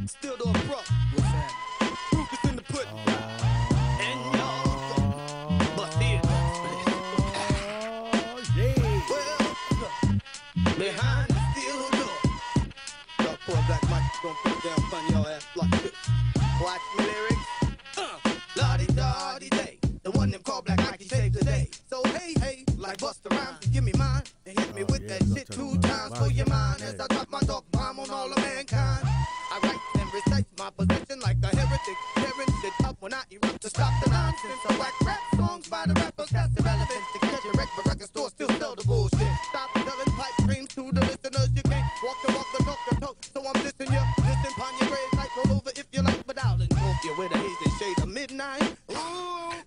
Still the abrupt. What's that? Proof is in the pudding. And y'all bust in. Well, behind the steel door. Y'all poor black Mike gonna put it down funny y'all ass like this. Watch me lyrics. La-di-da-di-day. The one them call Black Mikey saved today. So hey, hey, like Busta Rhymes, give me mine. And hit me with that shit 2 times for your mind. As I drop my dog bomb on all of mankind. I write and recite my position like a heretic. Tearing shit up when I erupt to stop the nonsense. So whack rap songs by the rappers, that's irrelevant. To catch a wreck, but record store still sell the bullshit. Stop selling pipe dreams to the listeners. You can't walk the talk the talk. So I'm dissing you. Listen, upon your grave, like roll over if you like, but I'll invoke you with a hazy shade of midnight. Ooh,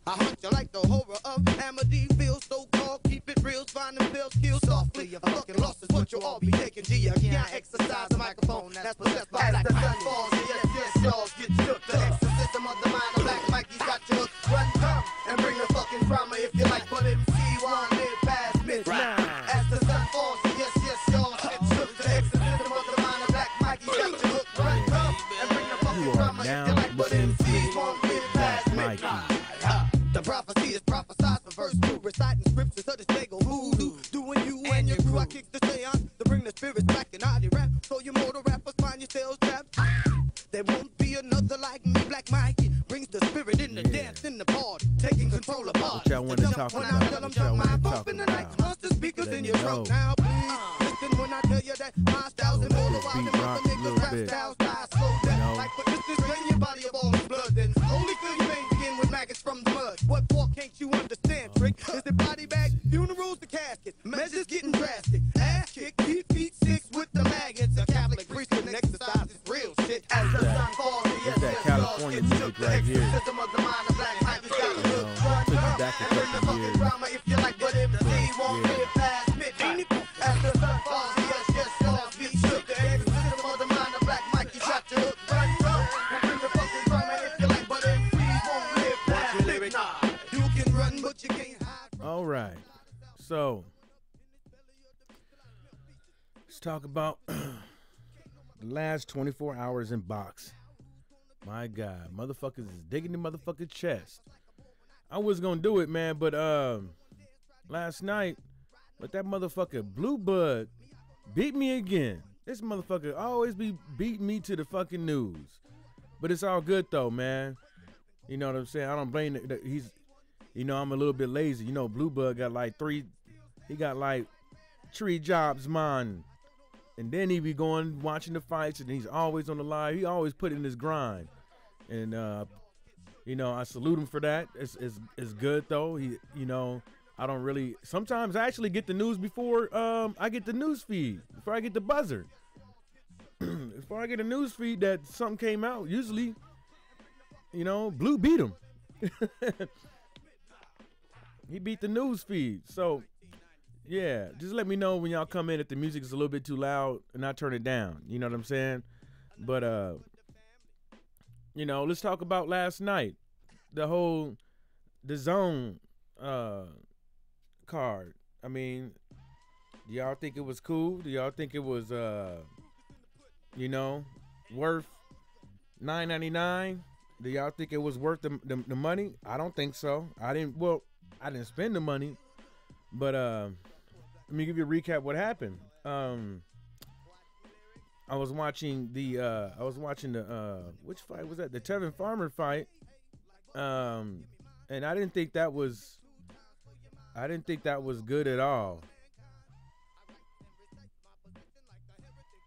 I hunt you like the horror of Amityville. So called, keep it real, find them bills, kill softly. A fucking loss is what you'll all be taking. G, I can't exercise the microphone that's possessed by black. As the sun falls, yes, yes, y'all get shook. The exorcism of the mind of Black Mikey's got you hooked. Run, come, and bring the fucking drama if you like. But MC won't live past midnight. As the sun falls, yes, yes, y'all get shook. The exorcism of the mind of Black Mikey's got you hooked. Run, come, and bring the fucking drama if you like. But MC won't live past midnight. The prophecy is prophesied for verse 2. Reciting scriptures of this Dago voodoo. Doing you and your crew. I kick the seance to bring the spirits back in ID rap. So you mortal rappers find yourselves trapped. There won't be another like me. Black Mikey brings the spirit in the dance, in the party, taking control of bars. What y'all want to talk about? What y'all want to talk about? Monster speakers in your trunk now, please. Listen when I tell you that my style's immortal. While the mother niggas rap styles die slow down. Like but this is drain your body of all the blood. Then only feel your veins begin with maggots from the mud. What more can't you understand, trick? Is it body bag, funerals, the casket? Measures getting drastic. Ass kick, feet 6 with the maggots. A Catholic priest can exercise this real shit. As the sun falls, That's that California music right here. System of the mind of Black Mikey got you hooked. Run, took it come, back a and bring the couple fucking years. drama if you like. But MC won't live past midnight. As the sun falls, yes, yes, y'all get shook. The exorcism of the mind of Black Mikey got you hooked. Run, come, and bring the fucking drama if you like. But MC won't live past midnight. You can run, but you can't hide. All right. So, let's talk about the last 24 hours in box. My God, motherfuckers is digging the motherfucking chest. I was gonna do it, man, but last night, let that motherfucker Blue Bud beat me again. This motherfucker always be beating me to the fucking news. But it's all good though, man. You know what I'm saying? I don't blame it. He's, you know, I'm a little bit lazy. You know, Blue Bud got like 3 jobs, man. And then he be going watching the fights, and he's always on the live. He always put in his grind, and you know, I salute him for that. It's good though. He, you know, I don't really. Sometimes I actually get the news before I get the news feed, before I get the buzzer. Before I get a news feed that something came out. Usually, you know, Blue beat him. He beat the news feed. So. Yeah, just let me know when y'all come in if the music is a little bit too loud and I turn it down. You know what I'm saying? But, you know, let's talk about last night. The zone card. I mean, do y'all think it was cool? Do y'all think it was, you know, worth $9.99? Do y'all think it was worth the money? I don't think so. I didn't spend the money. But let me give you a recap of what happened. I was watching the which fight was that? The Tevin Farmer fight. And I didn't think that was good at all.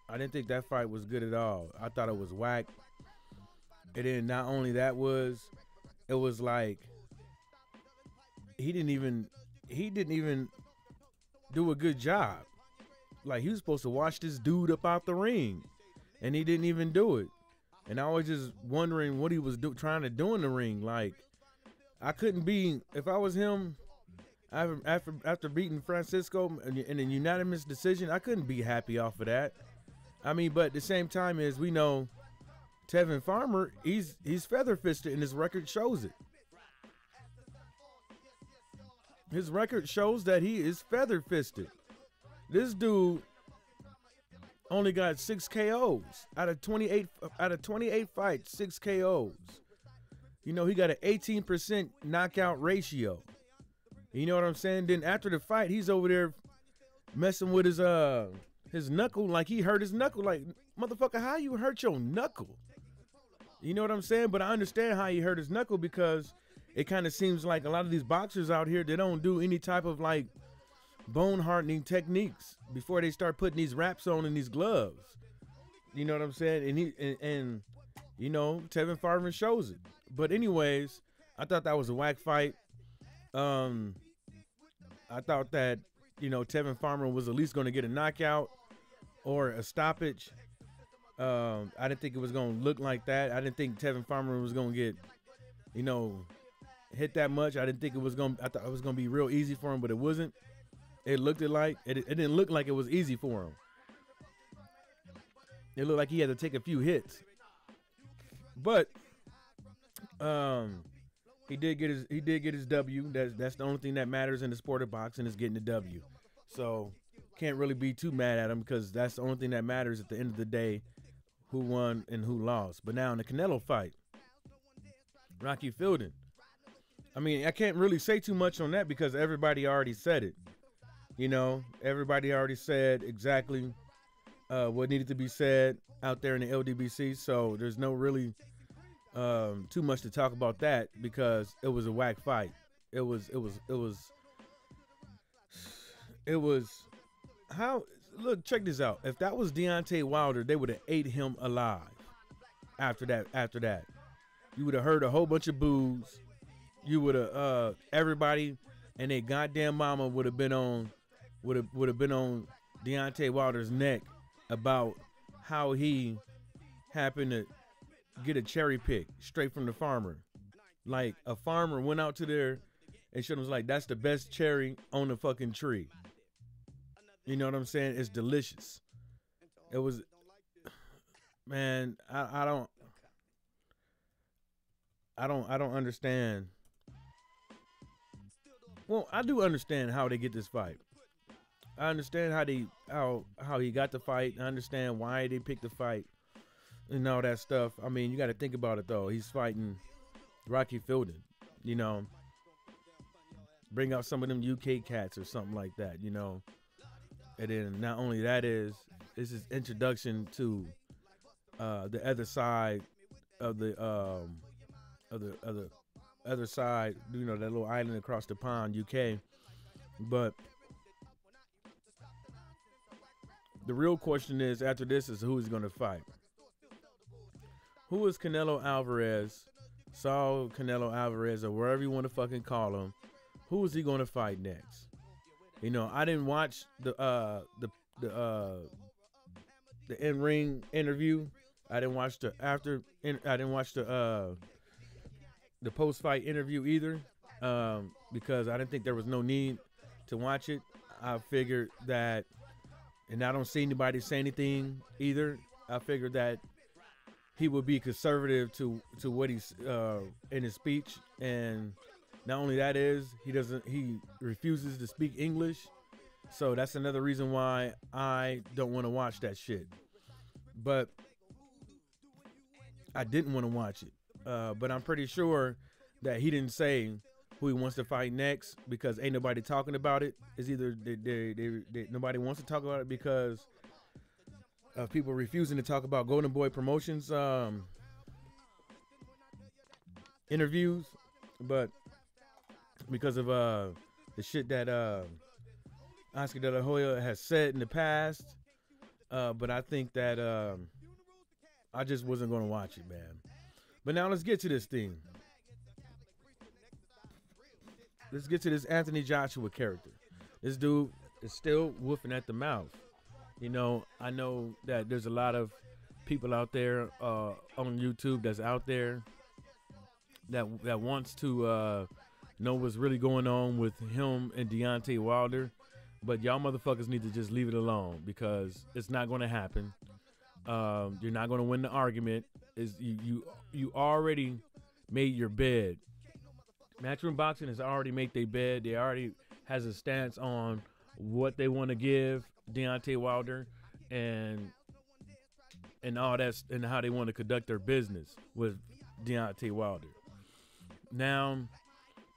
I didn't think that fight was good at all. I thought it was whack. And then not only that it was like he didn't even do a good job. Like, he was supposed to wash this dude up out the ring, and he didn't even do it. And I was just wondering what he was trying to do in the ring. Like, I couldn't be, if I was him, after beating Francisco in a unanimous decision, I couldn't be happy off of that. I mean, but at the same time, as we know, Tevin Farmer, he's feather-fisted, and his record shows it. His record shows that he is feather-fisted. This dude only got 6 KOs out of 28 fights, 6 KOs. You know, he got an 18% knockout ratio. You know what I'm saying? Then after the fight, he's over there messing with his knuckle like he hurt his knuckle. Like, motherfucker, how you hurt your knuckle? You know what I'm saying? But I understand how he hurt his knuckle because it kind of seems like a lot of these boxers out here, they don't do any type of like bone hardening techniques before they start putting these wraps on in these gloves. You know what I'm saying? And you know, Tevin Farmer shows it. But anyways, I thought that was a whack fight. I thought that, you know, Tevin Farmer was at least going to get a knockout or a stoppage. I didn't think it was going to look like that. I didn't think Tevin Farmer was going to get, you know, hit that much. I didn't think it was going to, I thought it was going to be real easy for him, but it wasn't. It looked like, it didn't look like it was easy for him. It looked like he had to take a few hits. But he did get his W. That's the only thing that matters in the sport of boxing is getting the W. So can't really be too mad at him because that's the only thing that matters at the end of the day, who won and who lost. But now in the Canelo fight, Rocky Fielding, I mean, I can't really say too much on that because everybody already said it. You know, everybody already said exactly what needed to be said out there in the LDBC. So there's no really too much to talk about that because it was a whack fight. It was how, look, check this out. If that was Deontay Wilder, they would have ate him alive after that. You would have heard a whole bunch of boos. You would have everybody and their goddamn mama would have been on Deontay Wilder's neck about how he happened to get a cherry pick straight from the farmer. Like a farmer went out to there and showed him, was like, that's the best cherry on the fucking tree. You know what I'm saying? It's delicious. It was, man, I don't understand. Well, I do understand how they get this fight. I understand how he got the fight. I understand why they picked the fight and all that stuff. I mean, you got to think about it though. He's fighting Rocky Fielding, you know. Bring out some of them UK cats or something like that, you know. And then not only that this is introduction to the other side of the other side, you know, that little island across the pond, UK. But the real question is, after this, is who is going to fight. Who is Canelo Alvarez, Saul Canelo Alvarez, or wherever you want to fucking call him? Who is he going to fight next? You know, I didn't watch the in-ring interview. I didn't watch the post-fight interview either, because I didn't think there was no need to watch it. I figured that, and I don't see anybody say anything either. I figured that he would be conservative to what he's in his speech, and not only that he refuses to speak English, so that's another reason why I don't want to watch that shit. But I didn't want to watch it, but I'm pretty sure that he didn't say who he wants to fight next because ain't nobody talking about it. It's either nobody wants to talk about it because of people refusing to talk about Golden Boy Promotions interviews, but because of the shit that Oscar De La Hoya has said in the past. But I think that I just wasn't going to watch it, man. But now let's get to this thing. Let's get to this Anthony Joshua character. This dude is still woofing at the mouth. You know, I know that there's a lot of people out there on YouTube that's out there that wants to know what's really going on with him and Deontay Wilder. But y'all motherfuckers need to just leave it alone because it's not going to happen. You're not going to win the argument. You already made your bed. Matchroom Boxing has already made their bed. They already has a stance on what they want to give Deontay Wilder. and all that, and how they want to conduct their business with Deontay Wilder. Now,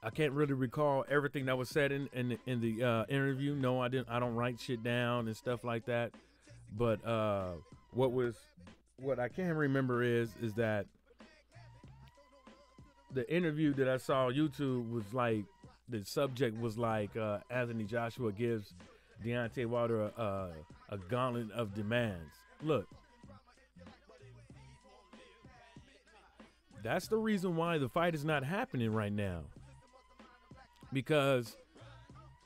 I can't really recall everything that was said in the interview. No, I didn't. I don't write shit down and stuff like that. But what I can remember is that the interview that I saw on YouTube was like, the subject was like, Anthony Joshua gives Deontay Wilder a gauntlet of demands. Look, that's the reason why the fight is not happening right now. Because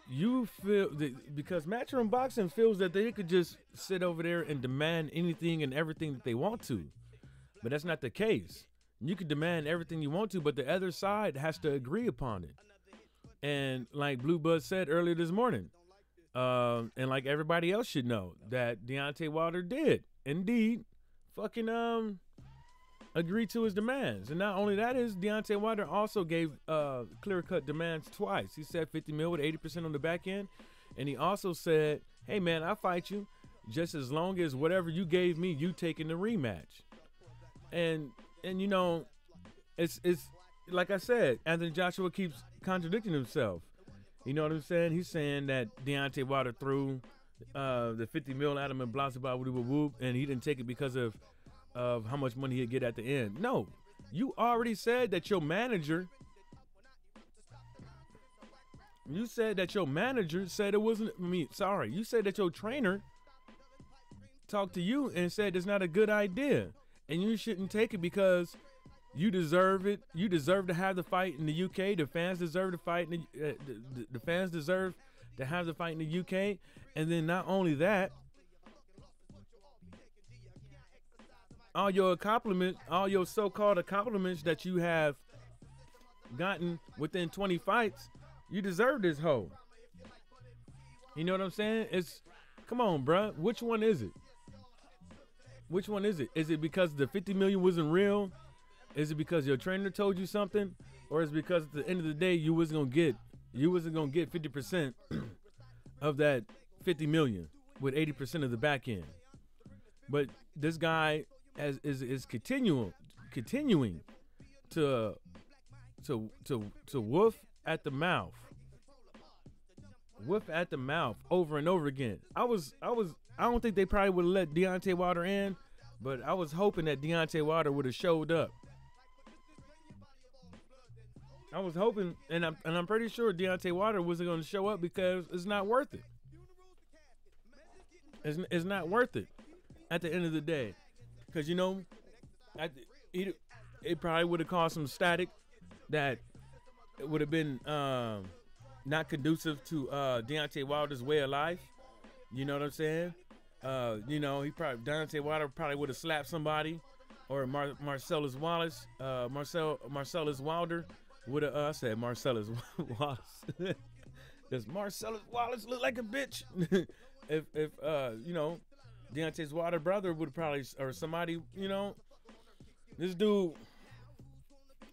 because Matchroom Boxing feels that they could just sit over there and demand anything and everything that they want to. But that's not the case. You can demand everything you want to, but the other side has to agree upon it. And like Blue Bud said earlier this morning, and like everybody else should know, that Deontay Wilder did indeed fucking agree to his demands. And not only that, is Deontay Wilder also gave clear-cut demands twice. He said 50 mil with 80% on the back end, and he also said, hey man, I'll fight you just as long as whatever you gave me, you taking the rematch. And you know, it's like I said, Anthony Joshua keeps contradicting himself. You know what I'm saying? He's saying that Deontay Wilder threw the 50 mil at him and blah blah blah whoop, and he didn't take it because of how much money he'd get at the end. No, you already said that your manager. You said that your manager said it wasn't. You said that your trainer talked to you and said it's not a good idea, and you shouldn't take it because you deserve it. You deserve to have the fight in the UK. The fans deserve to fight. The fans deserve to have the fight in the UK, and then not only that, all your compliments, all your so-called accomplishments that you have gotten within 20 fights, you deserve this hoe. You know what I'm saying? Come on, bruh. Which one is it? Which one is it? Is it because the 50 million wasn't real? Is it because your trainer told you something? Or is it because at the end of the day you wasn't gonna get 50% of that 50 million with 80% of the back end? But this guy is continuing to woof at the mouth over and over again. I don't think they probably would have let Deontay Wilder in, but I was hoping that Deontay Wilder would have showed up. I was hoping, and I'm pretty sure Deontay Wilder wasn't going to show up because it's not worth it. It's not worth it at the end of the day. Because, you know, it probably would have caused some static that it would have been not conducive to Deontay Wilder's way of life. You know what I'm saying? You know, Deontay Wilder probably would have slapped somebody, or Marcellus Wallace, Marcellus Wilder would have. I said Marcellus Wallace. Does Marcellus Wallace look like a bitch? if you know, Deontay Wilder's brother would probably, or somebody, you know, this dude,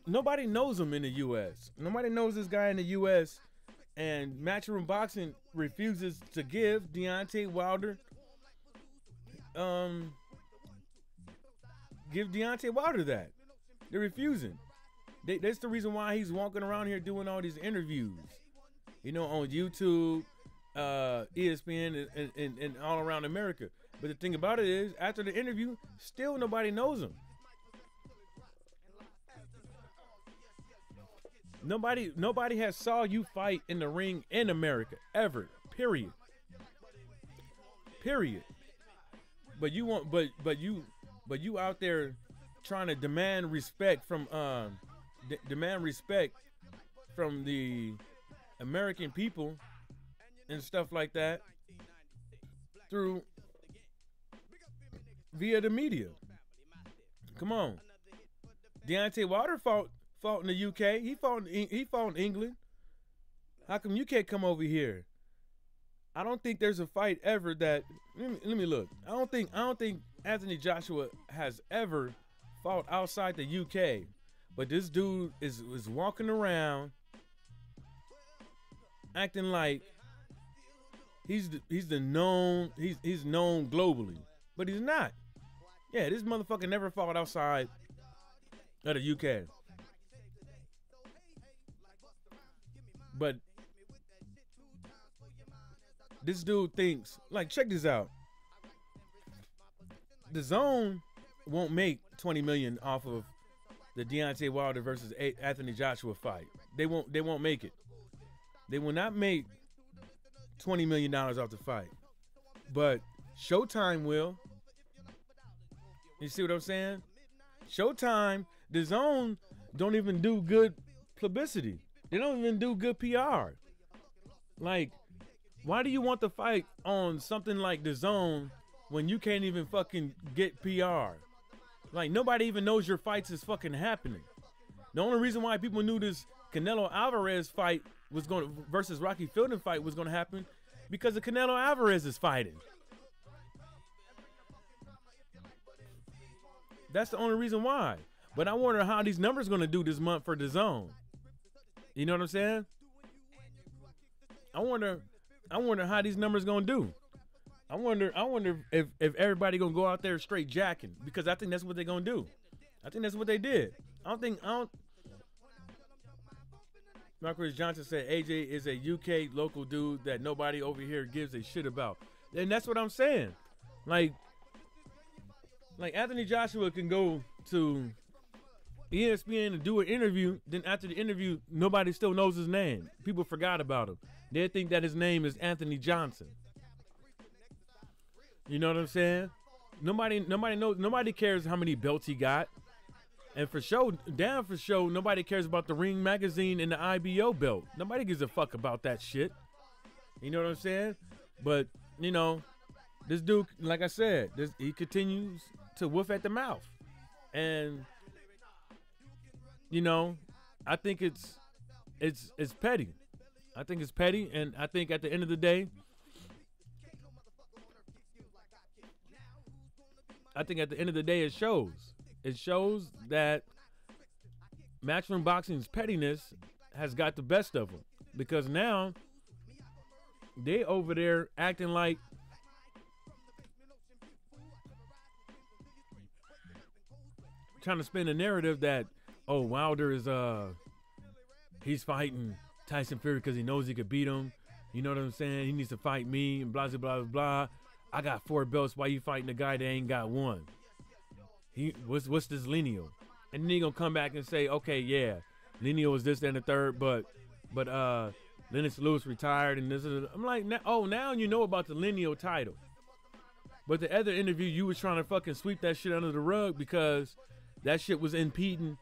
nobody knows him in the U.S. Nobody knows this guy in the U.S. And Matchroom Boxing refuses to give Deontay Wilder, that. They're refusing. That's the reason why he's walking around here doing all these interviews, you know, on YouTube, ESPN, and all around America. But the thing about it is, after the interview, still nobody knows him. Nobody has saw you fight in the ring in America ever. Period. But you want, but you out there trying to demand respect from the American people and stuff like that via the media. Come on. Deontay Wilder fought in the UK. He fought in England. How come you can't come over here? I don't think there's a fight ever that. Let me look. I don't think Anthony Joshua has ever fought outside the UK. But this dude is walking around acting like he's the known he's known globally, but he's not. Yeah, this motherfucker never fought outside of the UK. But this dude thinks, like, check this out. The Zone won't make 20 million off of the Deontay Wilder versus Anthony Joshua fight. They won't make it. They will not make $20 million off the fight. But Showtime will. You see what I'm saying? Showtime, the Zone don't even do good publicity. They don't even do good PR. Like, why do you want to fight on something like the Zone when you can't even fucking get PR? Like, nobody even knows your fights is fucking happening. The only reason why people knew this Canelo Alvarez fight was going to, versus Rocky Fielding fight was going to happen because the Canelo Alvarez is fighting. That's the only reason why. But I wonder how these numbers going to do this month for the Zone. You know what I'm saying? I wonder how these numbers going to do. I wonder if everybody going to go out there straight jacking, because I think that's what they're going to do. I think that's what they did. Marcus Johnson said AJ is a UK local dude that nobody over here gives a shit about. And that's what I'm saying. Like Anthony Joshua can go to ESPN to do an interview, then after the interview, nobody still knows his name. People forgot about him. They think that his name is Anthony Johnson. You know what I'm saying? Nobody knows. Nobody cares how many belts he got. And for show, nobody cares about the Ring magazine and the IBO belt. Nobody gives a fuck about that shit. You know what I'm saying? But, you know, this dude, like I said, he continues to woof at the mouth. And, you know, I think it's petty. I think it's petty, and I think at the end of the day, it shows. It shows that Matchroom Boxing's pettiness has got the best of them, because now they over there acting like trying to spin a narrative that, oh, Wilder is he's fighting Tyson Fury because he knows he could beat him. You know what I'm saying? He needs to fight me and blah blah blah blah. I got 4 belts. Why you fighting a guy that ain't got one? What's this Lenio? And then he gonna come back and say, okay, yeah, Lenio was this, that, and the third, but Lennox Lewis retired and this is. I'm like, now you know about the Lenio title. But the other interview, you was trying to fucking sweep that shit under the rug because that shit was impeding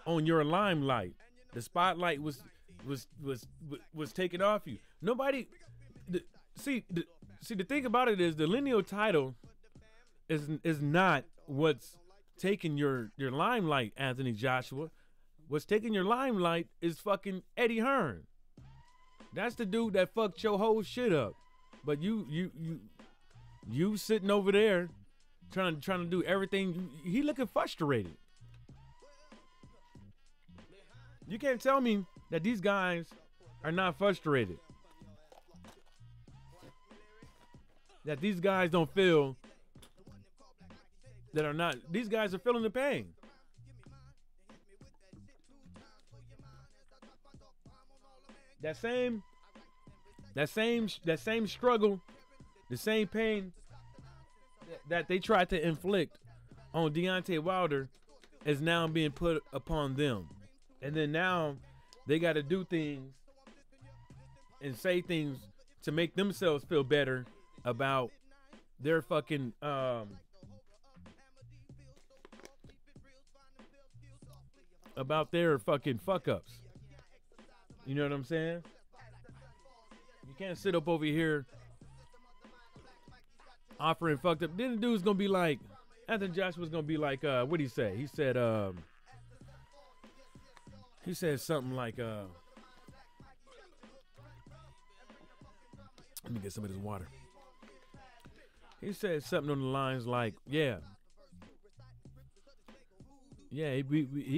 on your limelight. The spotlight was taken off you. Nobody. See, the thing about it is the Lenio title is not what's taking your limelight, Anthony Joshua. What's taking your limelight is fucking Eddie Hearn. That's the dude that fucked your whole shit up. But you sitting over there trying to do everything. He looking frustrated. You can't tell me that these guys are not frustrated. That these guys don't feel that are not. These guys are feeling the pain. That same struggle, the same pain that they tried to inflict on Deontay Wilder is now being put upon them. And then now they got to do things and say things to make themselves feel better about their fucking about their fucking fuck ups. You know what I'm saying? You can't sit up over here offering fucked up. Then the dude's gonna be like, Anthony Joshua's gonna be like, what'd he say? He said something like, let me get some of this water. He said something on the lines like, he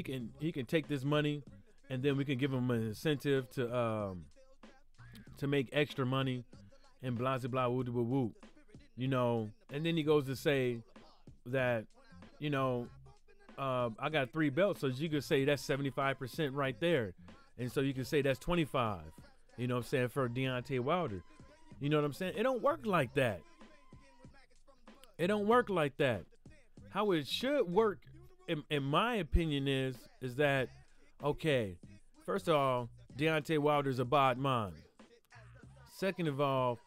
can take this money, and then we can give him an incentive to make extra money, and blah blah blah woo woo woo. You know, and then he goes to say that, you know, I got 3 belts, so you could say that's 75% right there, and so you can say that's 25. You know what I'm saying, for Deontay Wilder. You know what I'm saying? It don't work like that. It don't work like that. How it should work, in my opinion, is that, okay, first of all, Deontay Wilder's a bad man. Second of all,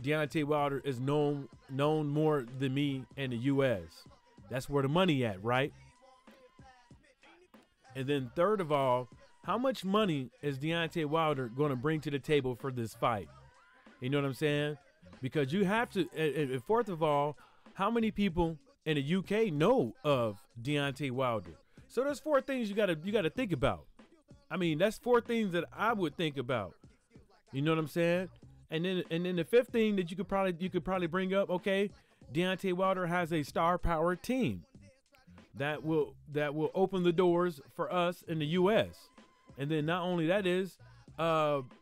Deontay Wilder is known more than me in the U.S. That's where the money at, right? And then third of all, how much money is Deontay Wilder going to bring to the table for this fight? You know what I'm saying? Because you have to, and fourth of all, how many people in the UK know of Deontay Wilder? So there's 4 things you gotta think about. I mean, that's 4 things that I would think about. You know what I'm saying? And then the 5th thing that you could probably bring up, okay, Deontay Wilder has a star power team that will open the doors for us in the US. And then not only that is,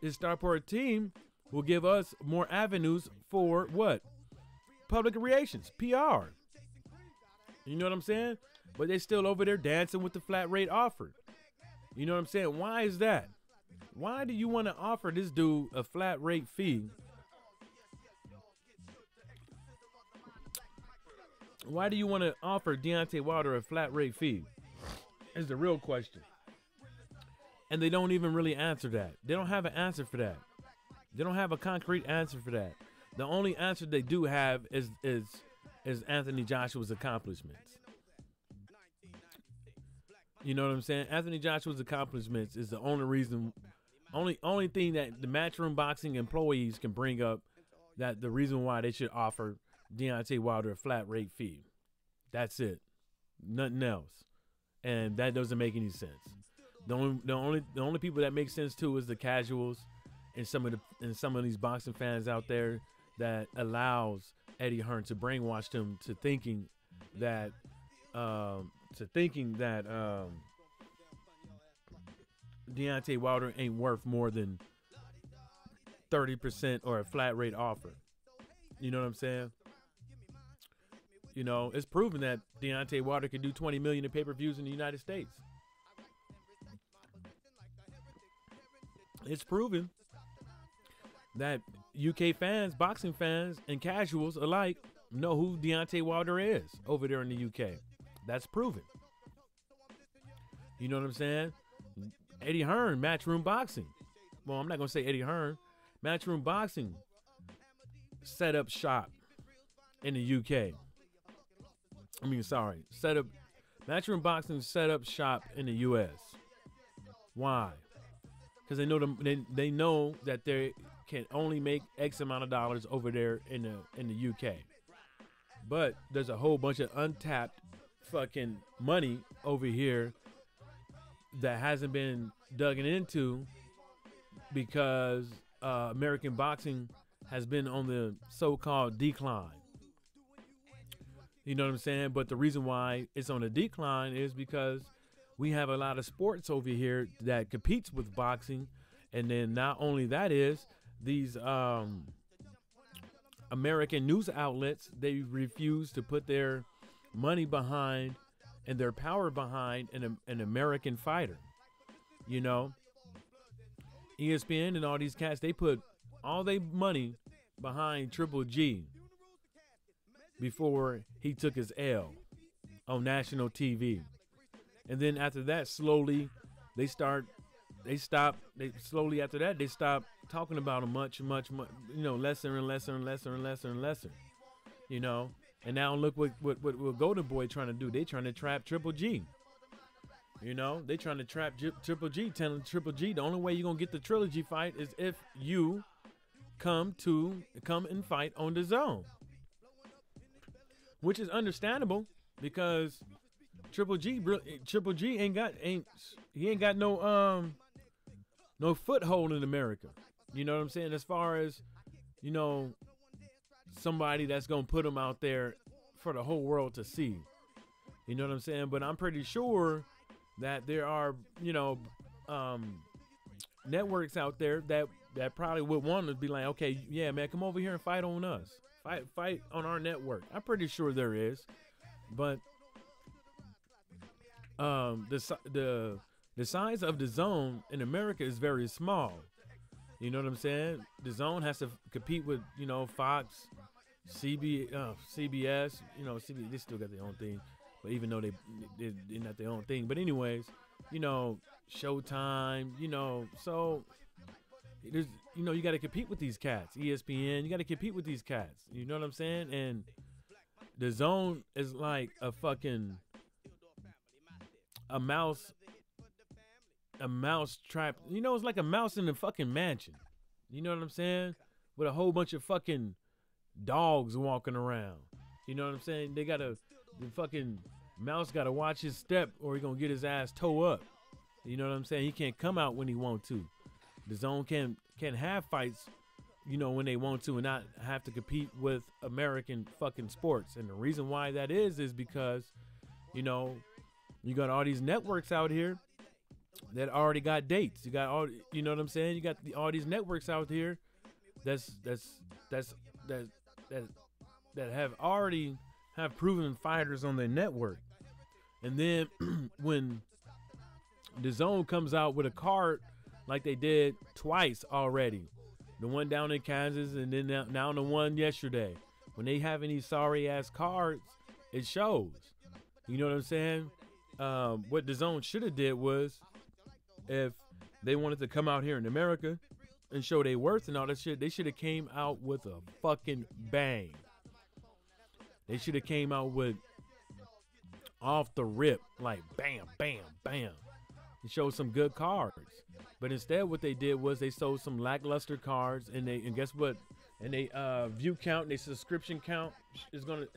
his star power team will give us more avenues for what? Public relations, PR. You know what I'm saying? But they still over there dancing with the flat rate offer. You know what I'm saying? Why is that? Why do you want to offer this dude a flat rate fee? Why do you want to offer Deontay Wilder a flat rate fee? Is the real question. And they don't even really answer that. They don't have an answer for that. They don't have a concrete answer for that. The only answer they do have is Anthony Joshua's accomplishments. You know what I'm saying? Anthony Joshua's accomplishments is the only reason, only thing that the Matchroom Boxing employees can bring up, that the reason why they should offer Deontay Wilder a flat rate fee. That's it. Nothing else. And that doesn't make any sense. The only people that make sense too is the casuals and some of these boxing fans out there that allows Eddie Hearn to brainwash them to thinking that Deontay Wilder ain't worth more than 30% or a flat rate offer. You know what I'm saying? You know, it's proven that Deontay Wilder can do 20 million in pay-per-views in the United States. It's proven that UK fans, boxing fans, and casuals alike know who Deontay Wilder is over there in the UK. That's proven. You know what I'm saying? Eddie Hearn, Matchroom Boxing. Well, I'm not going to say Eddie Hearn. Matchroom Boxing set up shop in the UK. Matchroom Boxing set up shop in the US. Why? Because they know that they can only make X amount of dollars over there in the UK. But there's a whole bunch of untapped fucking money over here that hasn't been dug into because American boxing has been on the so-called decline. You know what I'm saying? But the reason why it's on a decline is because we have a lot of sports over here that competes with boxing. And then not only that is, these American news outlets, they refuse to put their money behind and their power behind an American fighter. You know, ESPN and all these cats, they put all their money behind Triple G before he took his L on national TV. And then after that, slowly they stop talking about him much, you know, lesser and lesser. You know, and now look what Golden Boy trying to do. They trying to trap Triple G. You know, they trying to trap Triple G, telling Triple G the only way you're gonna get the trilogy fight is if you come and fight on the zone. Which is understandable because Triple G ain't got no foothold in America. You know what I'm saying? As far as, you know, somebody that's gonna put him out there for the whole world to see. You know what I'm saying? But I'm pretty sure that there are, you know, networks out there that that probably would want to be like, okay, yeah, man, come over here and fight on us, fight on our network. I'm pretty sure there is, but the size of the zone in America is very small. You know what I'm saying? The zone has to compete with, you know, Fox, CBS. You know, CBS, they still got their own thing, but even though they're not their own thing. But anyways, you know, Showtime. You know, so there's, you know, you got to compete with these cats. ESPN, you got to compete with these cats. You know what I'm saying? And the zone is like a fucking a mouse trap. You know, it's like a mouse in a fucking mansion. You know what I'm saying? With a whole bunch of fucking dogs walking around. You know what I'm saying? The fucking mouse gotta watch his step or he gonna get his ass toe up. You know what I'm saying? He can't come out when he want to. The zone can have fights, you know, when they want to and not have to compete with American fucking sports. And the reason why that is because, you know, you got all these networks out here that already got dates. You got all, you know what I'm saying? You got all these networks out here that have already have proven fighters on their network. And then when the zone comes out with a card like they did twice already, the one down in Kansas and then now the one yesterday, when they have any sorry ass cards, it shows. You know what I'm saying? What the zone should have did was, if they wanted to come out here in America and show their worth and all that shit, they should have came out with a fucking bang. They should have came out with off the rip, like bam, bam, bam, and show some good cards. But instead, what they did was they sold some lackluster cards, and guess what? And they view count, and their subscription count is gonna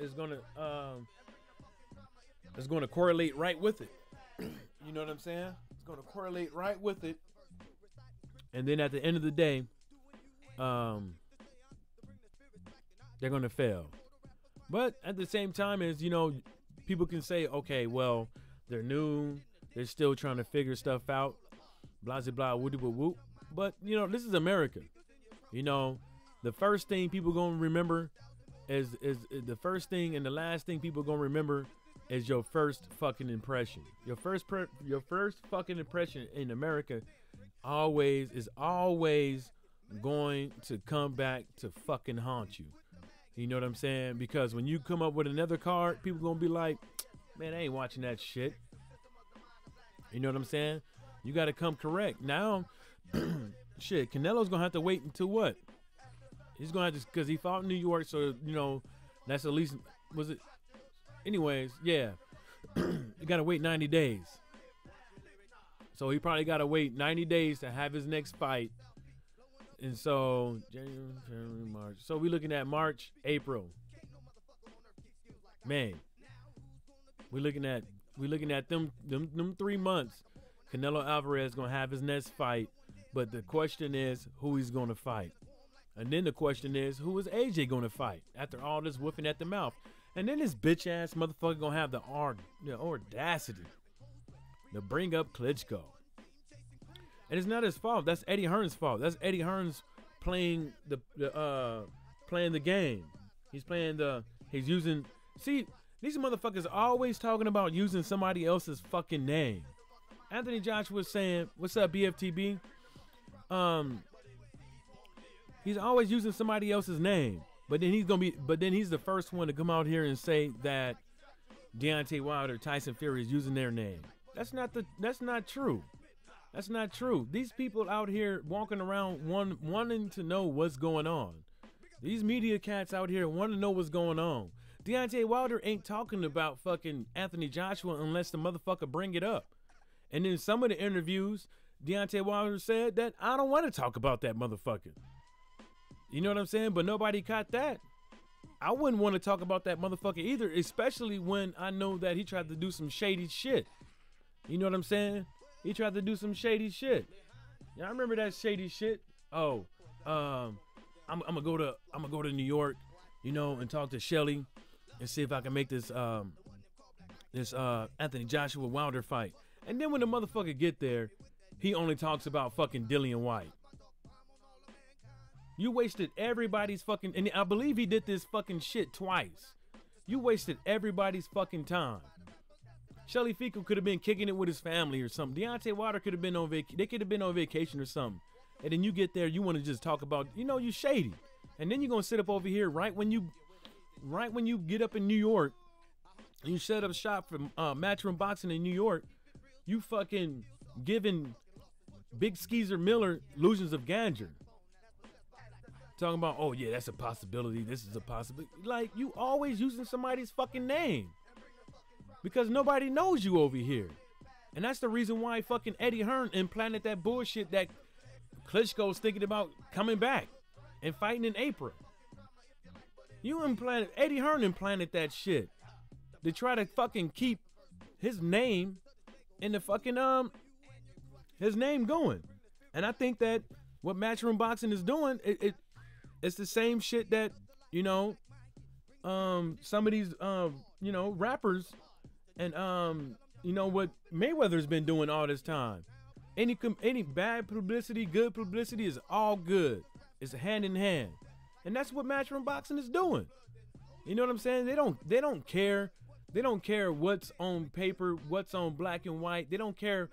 correlate right with it. You know what I'm saying? It's gonna correlate right with it. And then at the end of the day, they're gonna fail. But at the same time, is, you know, people can say, okay, well, they're new, they're still trying to figure stuff out, blah blah blah, woody woo woo. But you know, this is America. You know, the first thing people gonna remember is the first thing and the last thing people gonna remember is your first fucking impression. Your first fucking impression in America is always going to come back to fucking haunt you. You know what I'm saying? Because when you come up with another card, people gonna be like, man, I ain't watching that shit. You know what I'm saying? You got to come correct. Now, shit, Canelo's gonna have to wait until what? He's gonna have to, because he fought in New York, so, you know, that's at least, was it? Anyways, yeah. You got to wait 90 days. So he probably got to wait 90 days to have his next fight. And so, January, February, March. So we're looking at March, April. Man. We're looking at them 3 months. Canelo Alvarez going to have his next fight. But the question is who he's going to fight. And then the question is, who is AJ going to fight after all this woofing at the mouth? And then this bitch ass motherfucker gonna have the audacity to bring up Klitschko. And it's not his fault. That's Eddie Hearn's fault. That's Eddie Hearn's playing the game. He's using. See, these motherfuckers always talking about using somebody else's fucking name. Anthony Joshua was saying, "What's up, BFTB?" He's always using somebody else's name. But then he's the first one to come out here and say that Deontay Wilder, Tyson Fury is using their name. That's not true. That's not true. These people out here walking around wanting to know what's going on. These media cats out here want to know what's going on. Deontay Wilder ain't talking about fucking Anthony Joshua unless the motherfucker bring it up. And in some of the interviews, Deontay Wilder said that I don't want to talk about that motherfucker. You know what I'm saying? But nobody caught that. I wouldn't want to talk about that motherfucker either, especially when I know that he tried to do some shady shit. You know what I'm saying? He tried to do some shady shit. Yeah, I remember that shady shit. Oh, I'm gonna go to New York, you know, and talk to Shelly and see if I can make this Anthony Joshua Wilder fight. And then when the motherfucker get there, he only talks about fucking Dillian White. You wasted everybody's fucking, and I believe he did this fucking shit twice. You wasted everybody's fucking time. Shelly Fecal could have been kicking it with his family or something. Deontay Wilder could have been on they could have been on vacation or something. And then you get there, you want to just talk about, you shady. And then you're gonna sit up over here right when you get up in New York, and you set up shop for Matchroom Boxing in New York. You fucking giving Big Skeezer Miller illusions of grandeur. Talking about, oh yeah, that's a possibility. This is a possibility. Like, you always using somebody's fucking name. Because nobody knows you over here. And that's the reason why fucking Eddie Hearn implanted that bullshit that Klitschko's thinking about coming back and fighting in April. Eddie Hearn implanted that shit to try to fucking keep his name in the fucking, his name going. And I think that what Matchroom Boxing is doing, it's the same shit that, some of these, rappers and, what Mayweather's been doing all this time. Any bad publicity, good publicity is all good. It's hand in hand. And that's what Matchroom Boxing is doing. You know what I'm saying? They don't care. They don't care what's on paper, what's on black and white. They don't care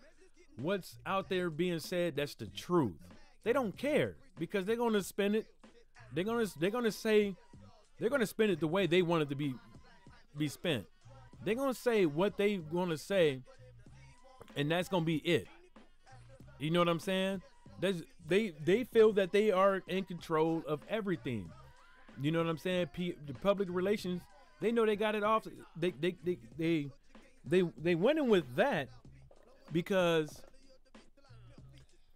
what's out there being said that's the truth. They don't care because they're gonna spin it. They're gonna spin it the way they want it to be spent. They're gonna say what they gonna say, and that's gonna be it. You know what I'm saying? They feel that they are in control of everything. You know what I'm saying? The public relations, they know they got it off. They went in with that because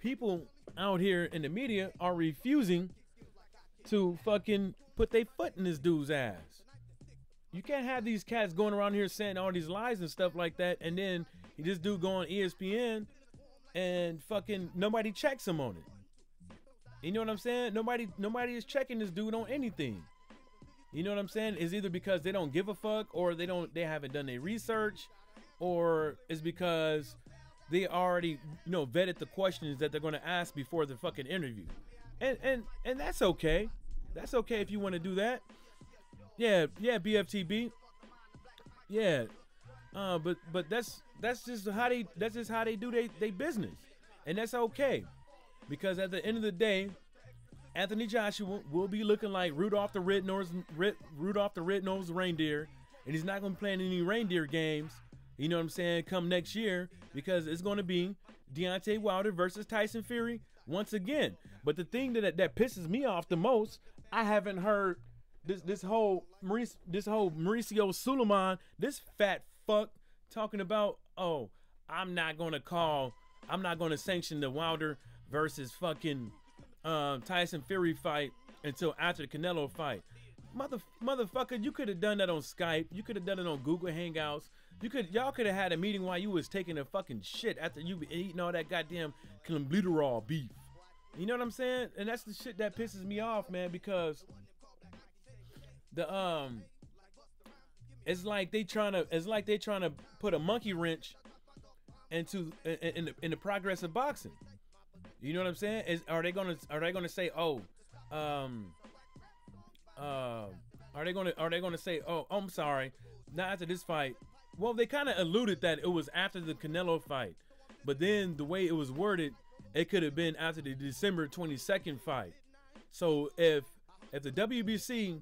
people out here in the media are refusing to fucking put their foot in this dude's ass. You can't have these cats going around here saying all these lies and stuff like that, and then this dude go on ESPN and fucking nobody checks him on it. You know what I'm saying? Nobody is checking this dude on anything. You know what I'm saying? It's either because they don't give a fuck, or they haven't done their research, or it's because they already vetted the questions that they're going to ask before the fucking interview. And that's okay. That's okay if you want to do that. Yeah, BFTB. Yeah. But that's just how they do they business. And that's okay. Because at the end of the day, Anthony Joshua will be looking like Rudolph the Red-Nosed Reindeer, and he's not going to play in any reindeer games, you know what I'm saying, come next year, because it's going to be Deontay Wilder versus Tyson Fury once again. But the thing that pisses me off the most, I haven't heard this whole Mauricio Suleiman, this fat fuck, talking about, oh, I'm not going to sanction the Wilder versus fucking Tyson Fury fight until after the Canelo fight. Motherfucker, you could have done that on Skype. You could have done it on Google Hangouts. Y'all could have had a meeting while you was taking a fucking shit after you been eating all that goddamn Clenbuterol beef. You know what I'm saying? And that's the shit that pisses me off, man, because it's like they trying to put a monkey wrench in the progress of boxing. You know what I'm saying? Are they gonna say, oh, are they gonna say, oh, I'm sorry, not after this fight? Well, they kind of alluded that it was after the Canelo fight, but then the way it was worded, it could have been after the December 22nd fight. So if the WBC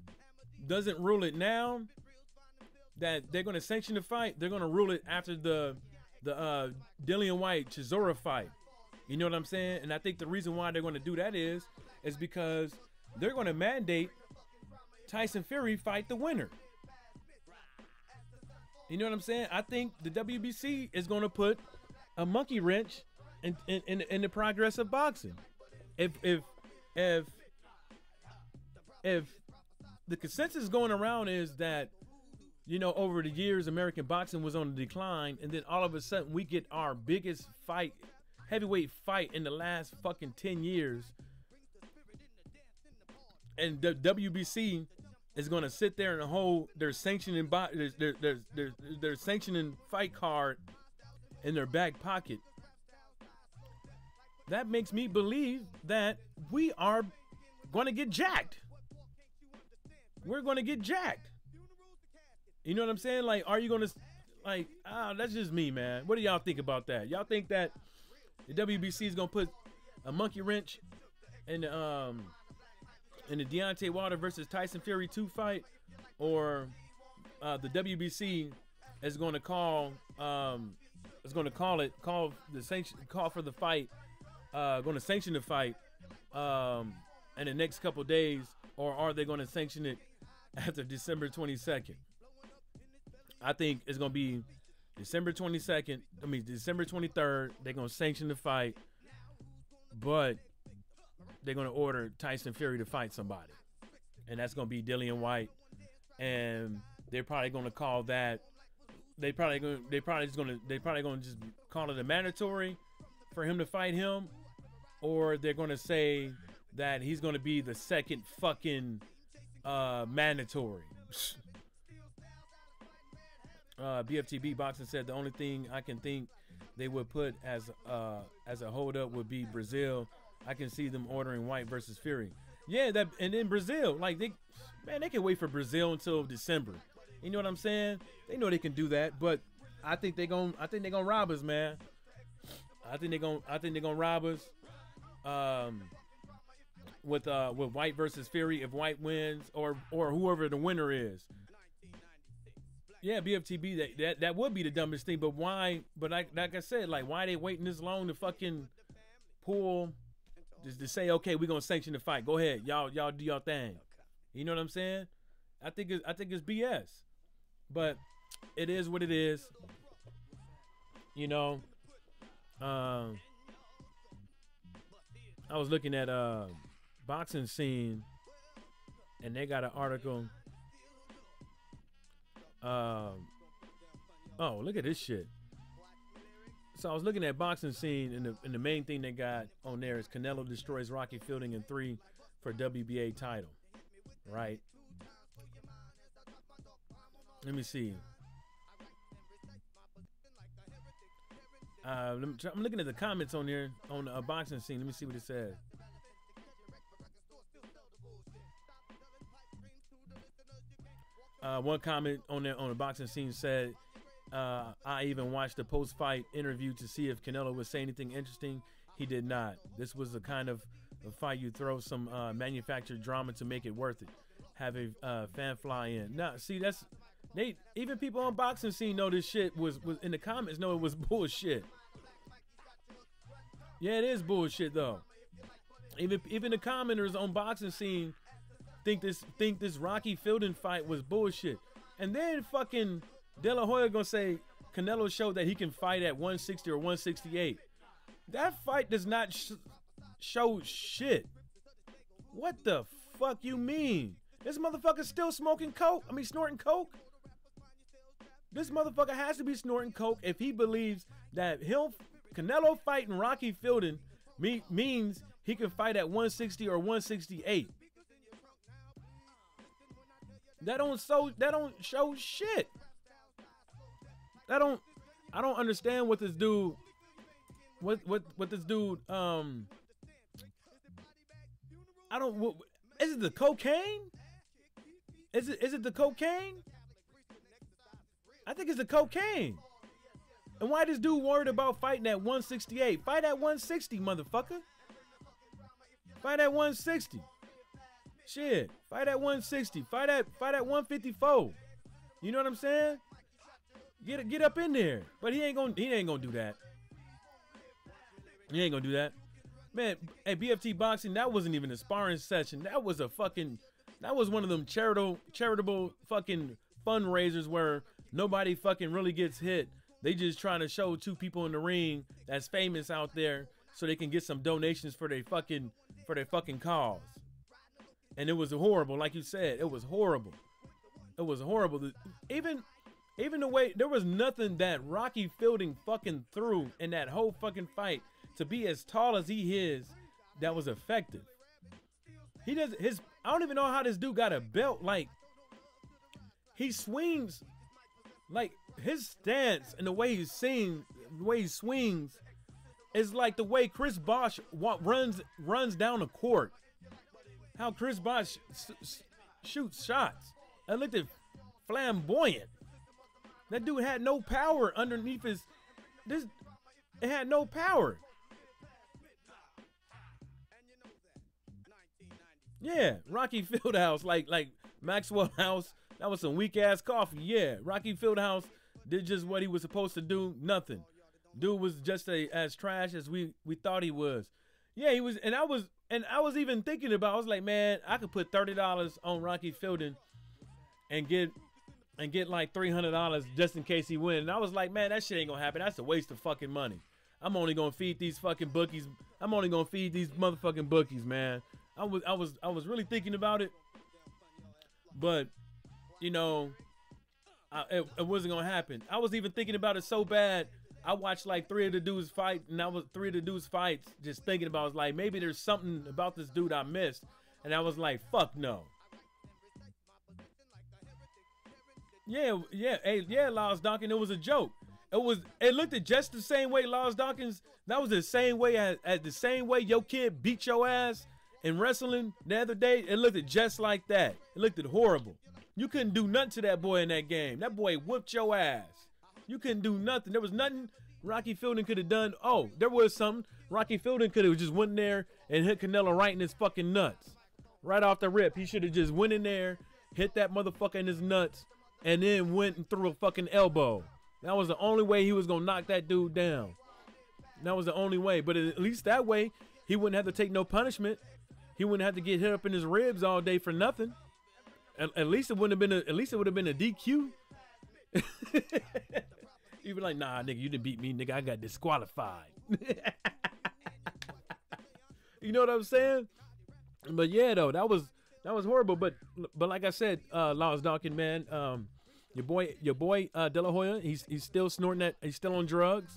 doesn't rule it now that they're gonna sanction the fight, they're gonna rule it after the Dillian White Chisora fight. You know what I'm saying? And I think the reason why they're going to do that is because they're going to mandate Tyson Fury fight the winner. You know what I'm saying? I think the WBC is going to put a monkey wrench in the progress of boxing. If the consensus going around is that, over the years American boxing was on the decline, and then all of a sudden we get our biggest heavyweight fight in the last fucking 10 years, and the WBC is going to sit there and hold their sanctioning their sanctioning fight card in their back pocket. That makes me believe that we are going to get jacked. We're going to get jacked. You know what I'm saying? Like, are you going to, like, that's just me, man. What do y'all think about that? Y'all think that the WBC is going to put a monkey wrench in the Deontay Wilder versus Tyson Fury 2 fight, or the WBC is going to call for the fight, going to sanction the fight in the next couple days, or are they going to sanction it after December 22nd? I think it's going to be December 22nd. I mean, December 23rd. They're going to sanction the fight, but they're going to order Tyson Fury to fight somebody, and that's going to be Dillian White, and they're probably going to call that. They probably going to just call it a mandatory for him to fight him, or they're going to say that he's going to be the second fucking mandatory. BFTB Boxing said the only thing I can think they would put as a holdup would be Brazil. I can see them ordering White versus Fury. Yeah, that, and then Brazil, like they can wait for Brazil until December. You know what I'm saying? They know they can do that, but I think they're gonna rob us, man. I think they're gonna rob us. With White versus Fury, if White wins, or whoever the winner is. Yeah, BFTB, that would be the dumbest thing. But why? But like I said, like, why they waiting this long to fucking pull, just to say, okay, we're gonna sanction the fight. Go ahead, y'all do your thing. You know what I'm saying? I think it's BS. But it is what it is. You know. I was looking at Boxing Scene, and they got an article. Oh, look at this shit. So I was looking at Boxing Scene, and the main thing they got on there is Canelo destroys Rocky Fielding in 3 for WBA title. Right? Let me see. I'm looking at the comments on there on Boxing Scene. Let me see what it says. One comment on there on the Boxing Scene said, I even watched the post-fight interview to see if Canelo would say anything interesting. He did not. This was the kind of a fight you throw some manufactured drama to make it worth it. Have a fan fly in. Nah, see, that's even people on Boxing Scene know this shit was in the comments know it was bullshit. Yeah, it is bullshit though. Even the commenters on Boxing Scene think this Rocky Fielding fight was bullshit. And then fucking De La Hoya gonna say Canelo showed that he can fight at 160 or 168. That fight does not show shit. What the fuck you mean? This motherfucker's still smoking coke. I mean, snorting coke. This motherfucker has to be snorting coke if he believes that Canelo fighting Rocky Fielding means he can fight at 160 or 168. That don't show shit. I don't understand what this dude this dude is it the cocaine? Is it the cocaine? I think it's the cocaine. And why this dude worried about fighting at 168? Fight at 160, motherfucker. Fight at 160. Shit. Fight at 160. Fight at 154. You know what I'm saying? Get up in there. But he ain't gonna do that. He ain't gonna do that. Man, hey, BFT Boxing, that wasn't even a sparring session. That was one of them charitable fucking fundraisers where nobody fucking really gets hit. They just trying to show two people in the ring that's famous out there so they can get some donations for their fucking cause. And it was horrible, like you said. It was horrible. It was horrible. Even the way, there was nothing that Rocky Fielding fucking threw in that whole fucking fight to be as tall as he is that was effective. I don't even know how this dude got a belt. Like, he swings, like his stance and the way he swings is like the way Chris Bosh runs down the court. how Chris Bosh shoots shots. That looked at flamboyant. That dude had no power underneath his. It had no power. Yeah, Rocky Fieldhouse, like Maxwell House. That was some weak ass coffee. Yeah, Rocky Fieldhouse did just what he was supposed to do. Nothing. Dude was just as trash as we thought he was. Yeah, he was, and I was even thinking about. I was like, man, I could put $30 on Rocky Fielding, and get like $300 just in case he wins. And I was like, man, that shit ain't gonna happen. That's a waste of fucking money. I'm only gonna feed these fucking bookies. I'm only gonna feed these motherfucking bookies, man. I was really thinking about it, but you know, it wasn't gonna happen. I was even thinking about it so bad. I watched like 3 of the dudes fight, and I was 3 of the dudes fights just thinking about. I was like, maybe there's something about this dude I missed, and I was like, fuck no. Yeah, hey, yeah, Lars Dawkins, it was a joke. It looked at just the same way, Lars Dawkins. That was the same way as the same way your kid beat your ass in wrestling the other day. It looked at just like that. It looked at horrible. You couldn't do nothing to that boy in that game. That boy whooped your ass. You couldn't do nothing. There was nothing Rocky Fielding could have done. Oh, there was something. Rocky Fielding could have just went in there and hit Canelo right in his fucking nuts. Right off the rip. He should have just went in there, hit that motherfucker in his nuts, and then went and threw a fucking elbow. That was the only way he was going to knock that dude down. That was the only way. But at least that way, he wouldn't have to take no punishment. He wouldn't have to get hit up in his ribs all day for nothing. At least it wouldn't have been a DQ. You'd be like, nah, nigga, you didn't beat me, nigga. I got disqualified. You know what I'm saying? But yeah, though, that was horrible. But like I said, Lars Dawkins, man, your boy De La Hoya, he's still snorting that. He's still on drugs.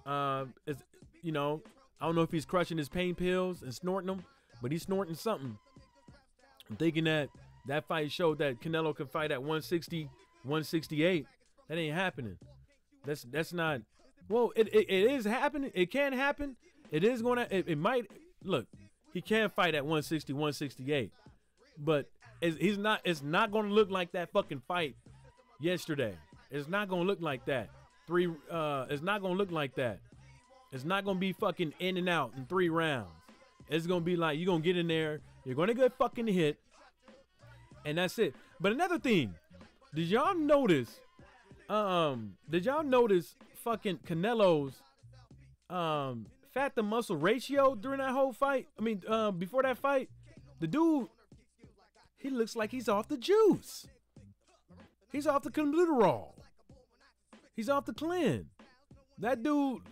You know, I don't know if he's crushing his pain pills and snorting them, but he's snorting something. I'm thinking that fight showed that Canelo can fight at 160, 168. That ain't happening. That's not. Well, it is happening. It can happen. It is gonna. It might. Look, he can fight at 160, 168, but it's not gonna look like that fucking fight yesterday. It's not gonna look like that. It's not gonna look like that. It's not gonna be fucking in and out in 3 rounds. It's gonna be like you're gonna get in there, you're gonna get fucking hit, and that's it. But another thing, did y'all notice fucking Canelo's fat to muscle ratio during that whole fight? I mean, before that fight, the dude, he looks like he's off the juice. He's off the clenbuterol. He's off the clen. That dude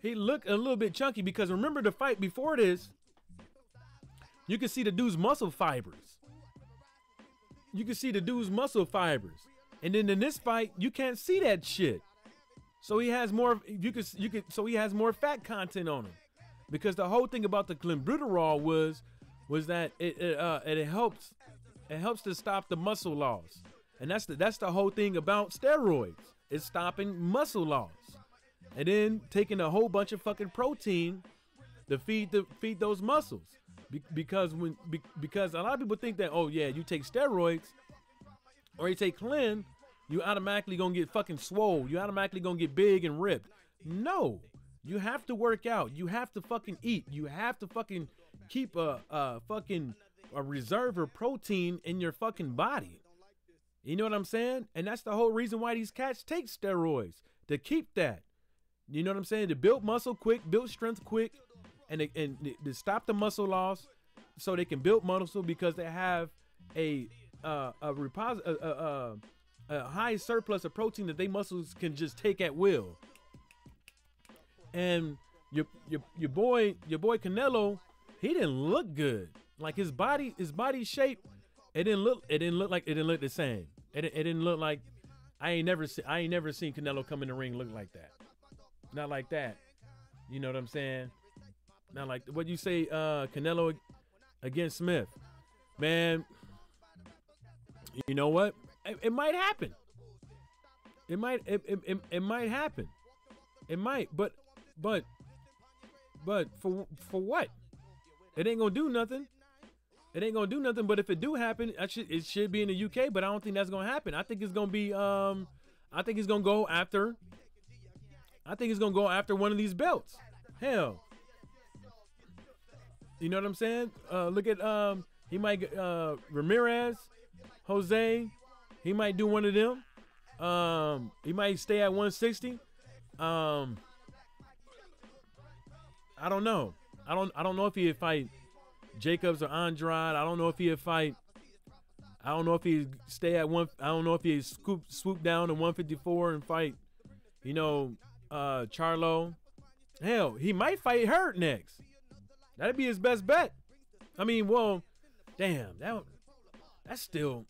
he looked a little bit chunky because remember the fight before this, you can see the dude's muscle fibers. You can see the dude's muscle fibers. And then in this fight, you can't see that shit. So he has more so he has more fat content on him. Because the whole thing about the clenbuterol was that it helps to stop the muscle loss. And that's the whole thing about steroids. It's stopping muscle loss. And then taking a whole bunch of fucking protein to feed those muscles. Because a lot of people think that, oh yeah, you take steroids or you take clen, you automatically gonna get fucking swole. You automatically gonna get big and ripped. No, you have to work out. You have to fucking eat. You have to fucking keep a reserve of protein in your fucking body. You know what I'm saying? And that's the whole reason why these cats take steroids, to keep that. You know what I'm saying? To build muscle quick, build strength quick, and to stop the muscle loss, so they can build muscle because they have a high surplus of protein that they muscles can just take at will. And your boy Canelo, he didn't look good. Like his body shape, it didn't look the same. It didn't look like. I ain't never seen Canelo come in the ring look like that. Not like that. You know what I'm saying? Not like what you say, Canelo against Smith. Man, you know what? It might happen. It might happen. It might, but for what? It ain't gonna do nothing. It ain't gonna do nothing. But if it do happen, it should be in the UK. But I don't think that's gonna happen. I think it's gonna be. I think he's gonna go after. I think he's gonna go after one of these belts. Hell. You know what I'm saying? Look at he might get Ramirez, Jose. He might do one of them. He might stay at 160. I don't know. I don't know if he'd fight Jacobs or Andrade. I don't know if he'd fight. I don't know if he'd stay at one. I don't know if he'd swoop down to 154 and fight. You know, Charlo. Hell, he might fight Hurt next. That'd be his best bet. I mean, well, damn, that's still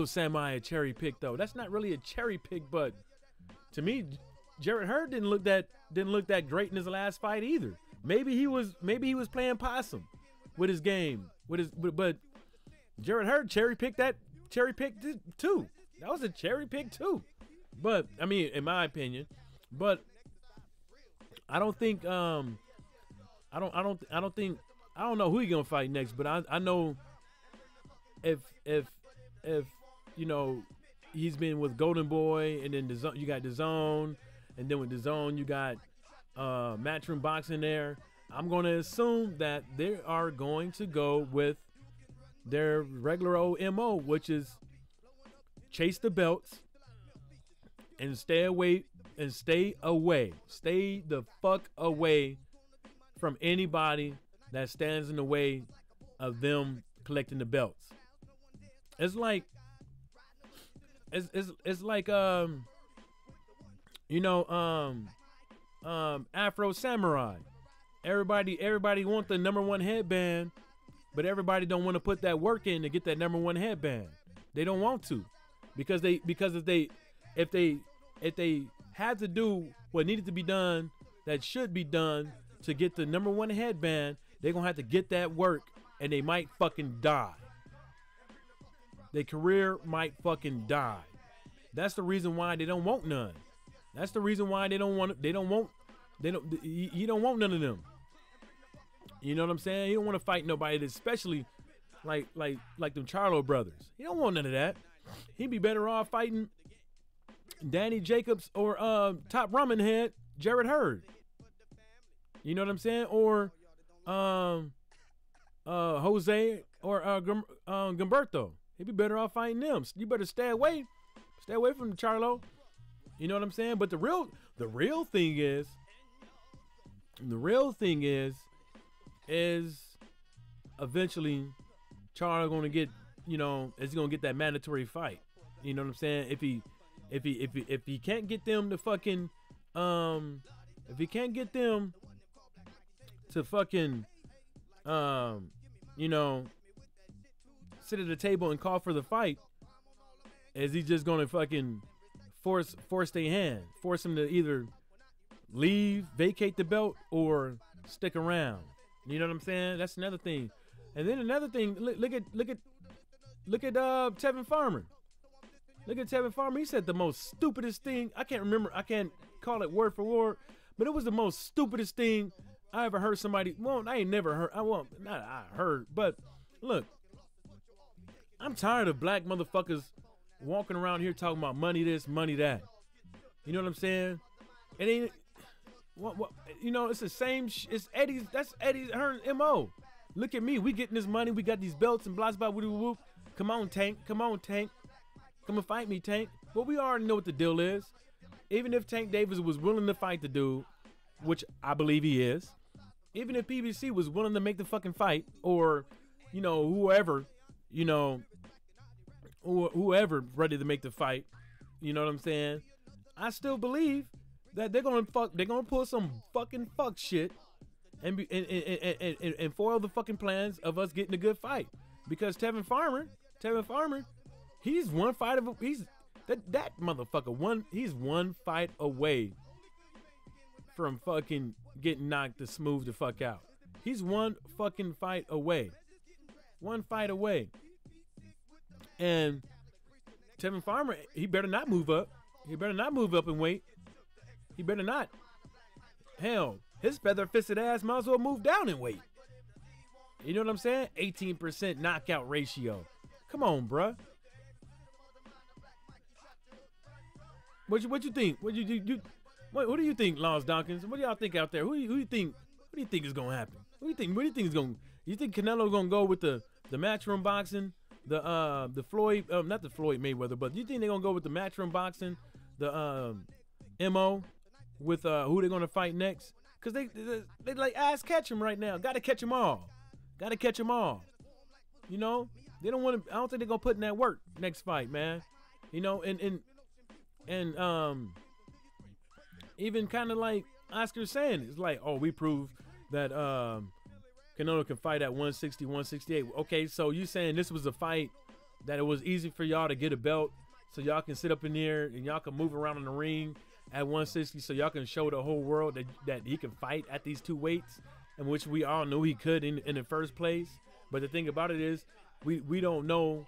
semi a cherry pick though. That's not really a cherry pick, but to me, Jarrett Hurd didn't look that great in his last fight either. Maybe he was playing possum with his game, but Jarrett Hurd cherry picked too. That was a cherry pick too. But I mean, in my opinion, but I don't think I don't know who he's gonna fight next, but I know if you know he's been with Golden Boy, and then you got DAZN, and then with DAZN you got Matchroom Boxing there. I'm gonna assume that they are going to go with their regular old MO, which is chase the belts and stay the fuck away from anybody that stands in the way of them collecting the belts. It's like Afro Samurai. Everybody want the #1 headband, but everybody don't want to put that work in to get that #1 headband. They don't want to, because if they had to do what needed to be done, that should be done to get the #1 headband, they're gonna have to get that work, and they might fucking die. Their career might fucking die. That's the reason why they don't want none. That's the reason why you don't want none of them. You know what I'm saying? You don't want to fight nobody, especially like them Charlo brothers. You don't want none of that. He'd be better off fighting Danny Jacobs or Top Ramen Head Jarrett Hurd. You know what I'm saying? Or Jose or Gumberto. He'd be better off fighting them. You better stay away from Charlo. You know what I'm saying? But the real thing is eventually Charlo gonna get, is gonna get that mandatory fight. You know what I'm saying? If he can't get them to fucking sit at the table and call for the fight, is he just gonna fucking force their hand, force him to either leave, vacate the belt, or stick around? You know what I'm saying? That's another thing. And then another thing, look at Tevin Farmer. Look at Tevin Farmer. He said the most stupidest thing. I can't call it word for word, but it was the most stupidest thing I ever heard somebody. Well, I ain't never heard. But look, I'm tired of black motherfuckers walking around here talking about money this, money that. You know what I'm saying? It ain't. What? It's the same. It's Eddie's. That's Eddie's her MO. Look at me. We getting this money. We got these belts and blah blah whoop whoop. Come on, Tank. Come on, Tank. Come and fight me, Tank. Well, we already know what the deal is. Even if Tank Davis was willing to fight the dude, which I believe he is, even if PBC was willing to make the fucking fight, or, whoever ready to make the fight, you know what I'm saying? I still believe that they're gonna pull some fucking fuck shit and foil the fucking plans of us getting a good fight. Because Tevin Farmer, he's one fight of that motherfucker. He's one fight away from fucking getting knocked to smooth the fuck out. He's one fucking fight away. One fight away. And Tevin Farmer, he better not move up. He better not move up in weight. He better not. Hell, his feather-fisted ass might as well move down in weight. You know what I'm saying? 18% knockout ratio. Come on, bruh. What you think? What do you think, Lance Dawkins? What do y'all think out there? Who do you think is gonna happen? What do you think is gonna? You think Canelo gonna go with the matchroom boxing, the Floyd, not the Floyd Mayweather, but you think they're gonna go with the matchroom boxing, the MO, with who they're gonna fight next? Cause they like ass catch him right now. Gotta catch them all. Gotta catch them all. You know, they don't want to. I don't think they're gonna put in that work next fight, man. You know, and even kind of like Oscar's saying, it's like, oh, we proved that Canelo can fight at 160, 168. Okay, so you saying this was a fight that it was easy for y'all to get a belt, so y'all can sit up in there and y'all can move around in the ring at 160, so y'all can show the whole world that he can fight at these two weights, in which we all knew he could in the first place. But the thing about it is, we don't know.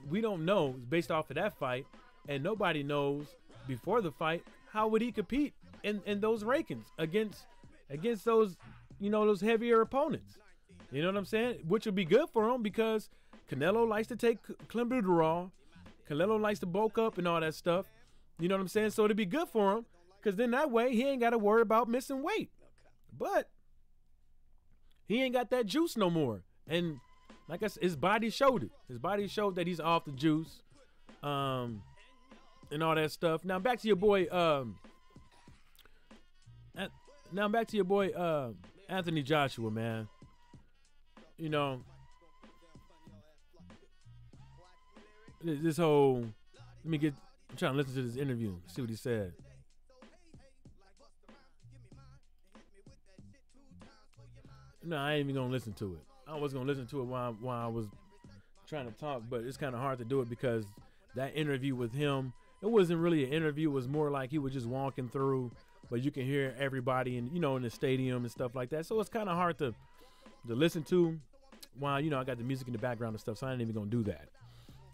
We don't know based off of that fight, and nobody knows before the fight how would he compete in those rankings against those, you know, those heavier opponents. You know what I'm saying? Which would be good for him because Canelo likes to take clenbuterol. Canelo likes to bulk up and all that stuff. You know what I'm saying? So it'd be good for him because then that way he ain't got to worry about missing weight. But he ain't got that juice no more. And like I said, his body showed it. His body showed that he's off the juice. And all that stuff. Now back to your boy. Anthony Joshua, man. You know, this whole. I'm trying to listen to this interview. See what he said. No, I ain't even gonna listen to it. I was gonna listen to it while I was trying to talk, but it's kind of hard to do it because that interview with him. It wasn't really an interview. It was more like he was just walking through, but you can hear everybody in the stadium and stuff like that. So it's kind of hard to listen to while, I got the music in the background and stuff. So I ain't even going to do that.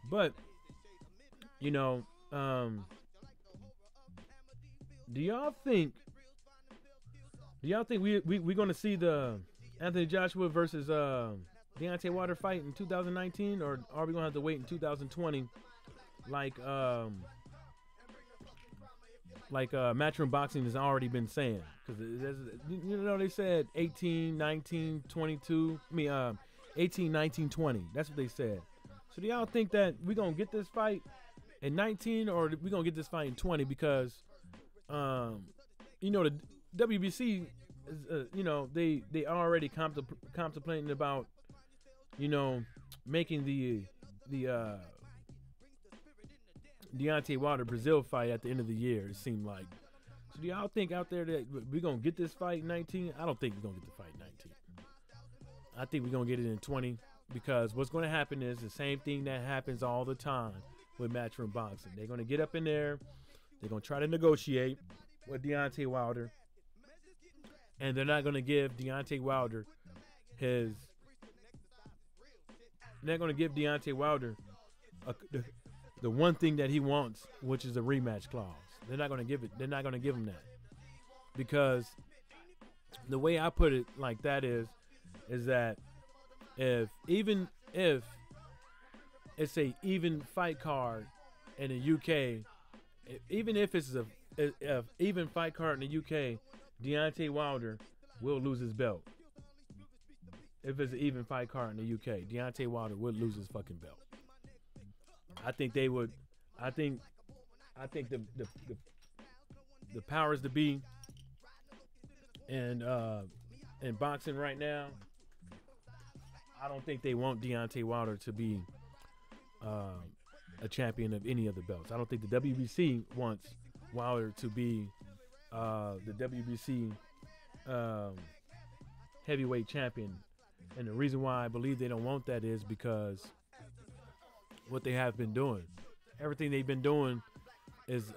But, do y'all think we're going to see the Anthony Joshua versus Deontay Wilder fight in 2019, or are we going to have to wait in 2020 like Matchroom Boxing has already been saying? Because they said 18, 19, 22. 18, 19, 20. That's what they said. So do y'all think that we're going to get this fight in 19, or we're going to get this fight in 20? Because, the WBC, is, they already contemplating about, making the Deontay Wilder Brazil fight at the end of the year, it seemed like. So do y'all think out there that we're going to get this fight in 19? I don't think we're going to get the fight in 19. I think we're going to get it in 20, because what's going to happen is the same thing that happens all the time with Matchroom Boxing. They're going to get up in there. They're going to try to negotiate with Deontay Wilder. And they're not going to give Deontay Wilder his... They're going to give Deontay Wilder the one thing that he wants, which is a rematch clause. They're not going to give it. They're not going to give him that, because the way I put it like that is that even if it's a even fight card in the UK, even if it's a even fight card in the UK, Deontay Wilder will lose his belt. If it's an even fight card in the UK, Deontay Wilder would lose his fucking belt. I think they would. I think the powers to be in boxing right now, I don't think they want Deontay Wilder to be a champion of any of the belts. I don't think the WBC wants Wilder to be the WBC heavyweight champion. And the reason why I believe they don't want that is because what they have been doing. Everything they've been doing is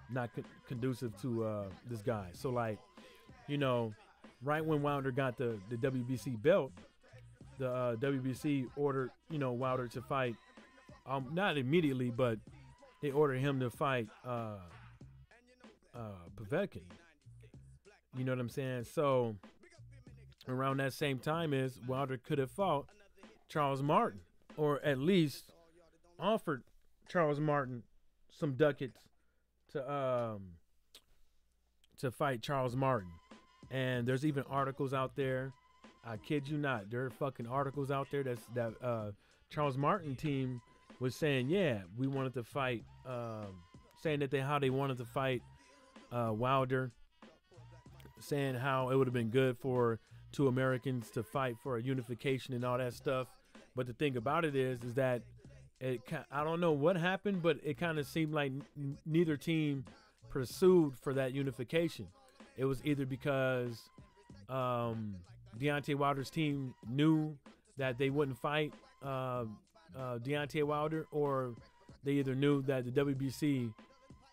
not conducive to this guy. So, like, right when Wilder got the WBC belt, the WBC ordered, Wilder to fight, not immediately, but they ordered him to fight Povetkin. You know what I'm saying? So around that same time is Wilder could have fought Charles Martin, or at least offered Charles Martin some ducats to fight Charles Martin. And there's even articles out there. I kid you not, there are fucking articles out there that Charles Martin team was saying, yeah, we wanted to fight, saying that how they wanted to fight Wilder, saying how it would have been good for two Americans to fight for a unification and all that stuff. But the thing about it is that I don't know what happened, but it kind of seemed like neither team pursued for that unification. It was either because Deontay Wilder's team knew that they wouldn't fight Deontay Wilder, or they either knew that the WBC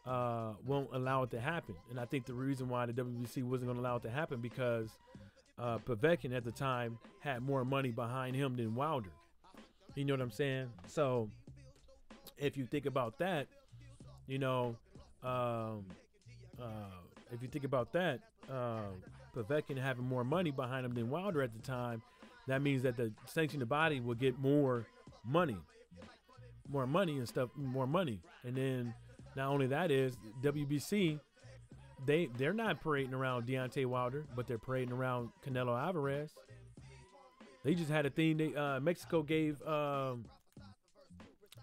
won't allow it to happen. And I think the reason why the WBC wasn't going to allow it to happen because Povetkin at the time had more money behind him than Wilder. You know what I'm saying? So if you think about that, you know, if you think about that, Povetkin having more money behind him than Wilder at the time, that means that the sanctioned body will get more money and stuff, more money. And then not only that is WBC, they're not parading around Deontay Wilder, but they're parading around Canelo Alvarez. They just had a thing. Mexico gave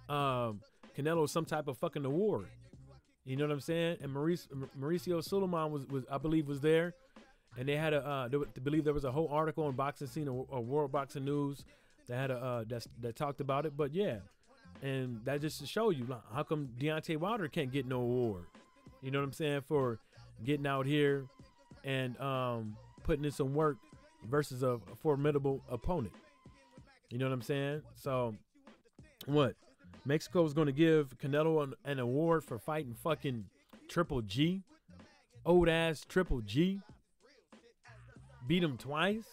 Canelo some type of fucking award. You know what I'm saying? And Mauricio Suleiman was I believe was there, and they had I believe there was a whole article on Boxing Scene or World Boxing News that had that talked about it. But yeah, and that just to show you like, how come Deontay Wilder can't get no award? You know what I'm saying, for getting out here and putting in some work versus a formidable opponent. You know what I'm saying? So what? Mexico's going to give Canelo an award for fighting fucking Triple G, old ass Triple G, beat him twice.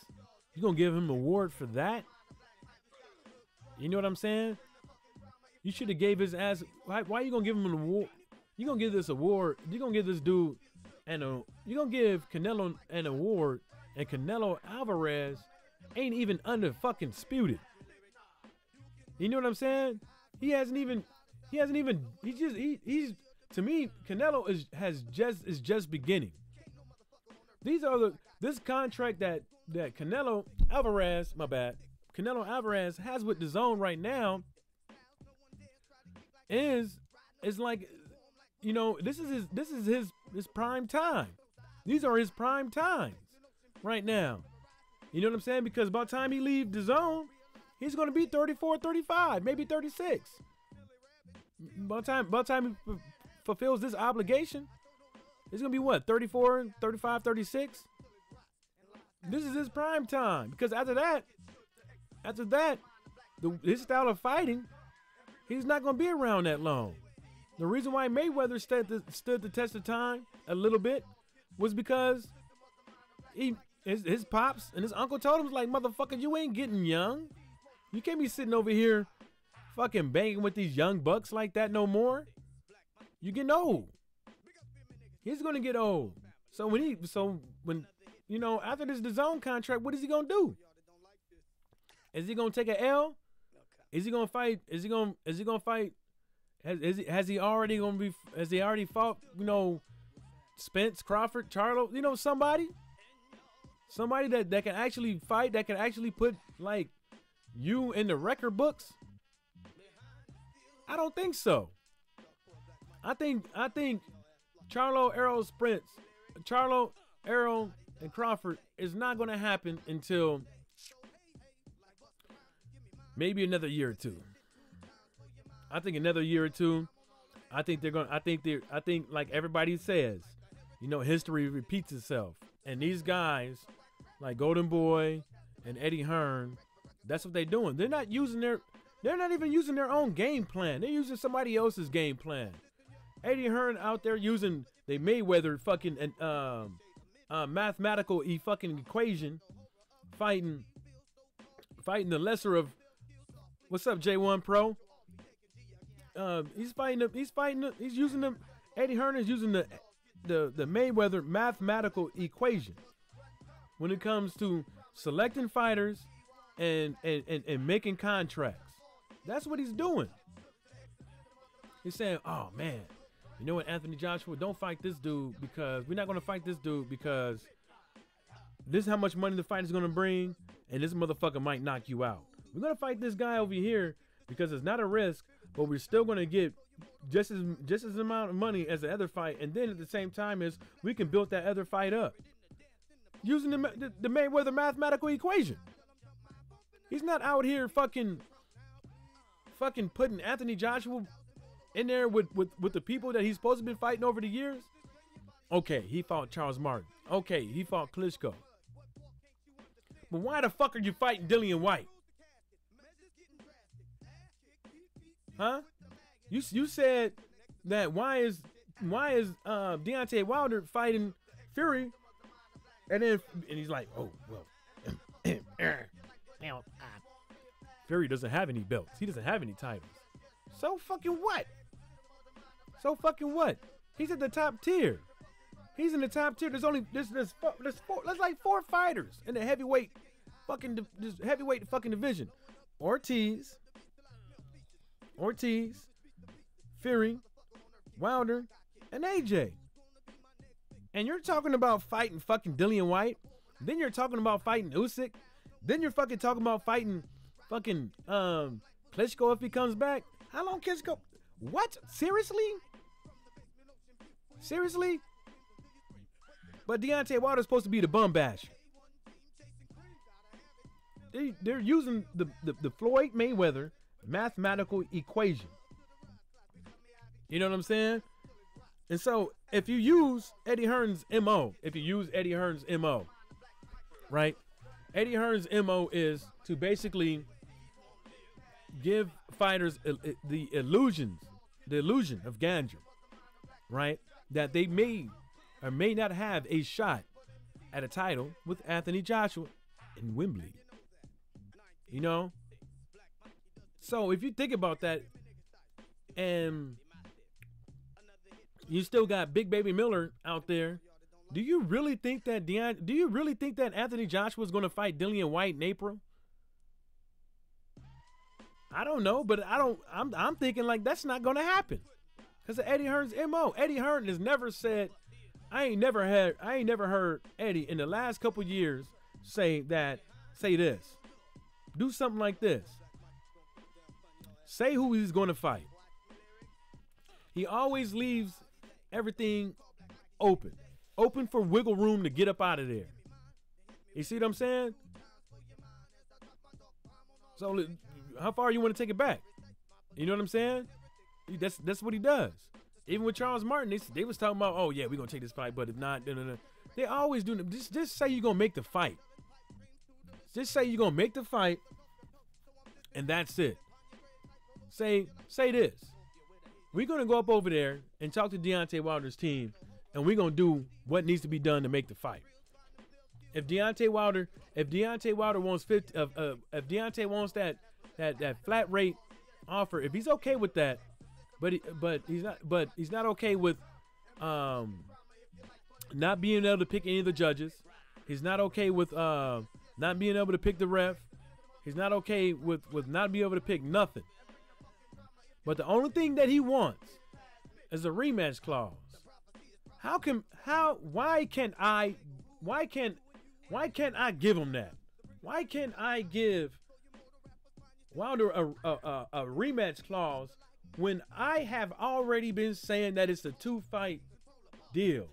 You going to give him an award for that? You know what I'm saying? You should have gave his ass. Why you going to give him an award? You going to give this award? You going to give this dude you going to give Canelo an award, and Canelo Alvarez ain't even under fucking disputed. You know what I'm saying? He's to me, Canelo is just beginning. This contract that Canelo Alvarez has with DAZN right now is like, you know, this is his prime time. These are his prime times right now. You know what I'm saying? Because by the time he leaves DAZN, he's going to be 34, 35, maybe 36. By the time he fulfills this obligation, it's going to be what, 34, 35, 36? This is his prime time. Because after that, his style of fighting, he's not going to be around that long. The reason why Mayweather stood the test of time a little bit was because his pops and his uncle told him, like, motherfucker, you ain't getting young. You can't be sitting over here fucking banging with these young bucks like that no more. You getting old. He's gonna get old. So when you know, after this DAZN contract, what is he gonna do? Is he gonna take an L? Is he gonna fight? Is he gonna fight? Has he already fought, you know, Spence, Crawford, Charlo, you know, somebody that can actually fight, that can actually put like you in the record books? I don't think so. I think Charlo, Errol, and Crawford is not going to happen until maybe another year or two. I think another year or two. I think like everybody says, you know, history repeats itself. And these guys like Golden Boy and Eddie Hearn, that's what they're doing. They're not even using their own game plan. They're using somebody else's game plan. Eddie Hearn out there using the Mayweather fucking mathematical fucking equation, fighting the lesser of. What's up, J1 Pro? He's using them. Eddie Hearn is using the Mayweather mathematical equation when it comes to selecting fighters and making contracts. That's what he's doing. He's saying, oh man, you know what, Anthony Joshua, don't fight this dude because we're not going to fight this dude because this is how much money the fight is going to bring, and this motherfucker might knock you out. We're going to fight this guy over here because it's not a risk, but we're still going to get just as amount of money as the other fight, and then at the same time is we can build that other fight up using the Mayweather mathematical equation. He's not out here fucking putting Anthony Joshua in there with the people that he's supposed to be fighting over the years. Okay, he fought Charles Martin. Okay, he fought Klitschko. But why the fuck are you fighting Dillian White? Huh? You said that why is Deontay Wilder fighting Fury, and he's like, oh well, Fury doesn't have any belts. He doesn't have any titles. So fucking what? So fucking what? He's at the top tier. He's in the top tier. There's like 4 fighters in the heavyweight fucking division. Ortiz, Fury, Wilder, and AJ. And you're talking about fighting fucking Dillian White. Then you're talking about fighting Usyk. Then you're fucking talking about fighting fucking Klitschko if he comes back. How long Klitschko? What? Seriously? Seriously? But Deontay Wilder's supposed to be the bum bash. They're using the Floyd Mayweather mathematical equation. You know what I'm saying? And so if you use Eddie Hearn's MO, right? Eddie Hearn's MO is to basically give fighters the illusion of grandeur, right? That they may or may not have a shot at a title with Anthony Joshua in Wembley. You know? So if you think about that, and you still got Big Baby Miller out there, do you really think that Anthony Joshua is going to fight Dillian White in April? I don't know, but I'm thinking like that's not going to happen because of Eddie Hearn's MO. Eddie Hearn has never said, I ain't never heard Eddie in the last couple years say this. Do something like this. Say who he's going to fight. He always leaves everything open for wiggle room to get up out of there. You see what I'm saying? So how far you want to take it back? You know what I'm saying? That's what he does. Even with Charles Martin, they was talking about, oh yeah, we're gonna take this fight, but if not, they always do. Just say you're gonna make the fight. Just say you're gonna make the fight, and that's it. Say this. We're gonna go up over there and talk to Deontay Wilder's team, and we're gonna do what needs to be done to make the fight. If Deontay Wilder wants if Deontay wants that flat rate offer, if he's okay with that, but he's not okay with not being able to pick any of the judges. He's not okay with not being able to pick the ref. He's not okay with not being able to pick nothing. But the only thing that he wants is a rematch clause. Why can't I give him that? Why can't I give Wilder a rematch clause when I have already been saying that it's a 2-fight deal?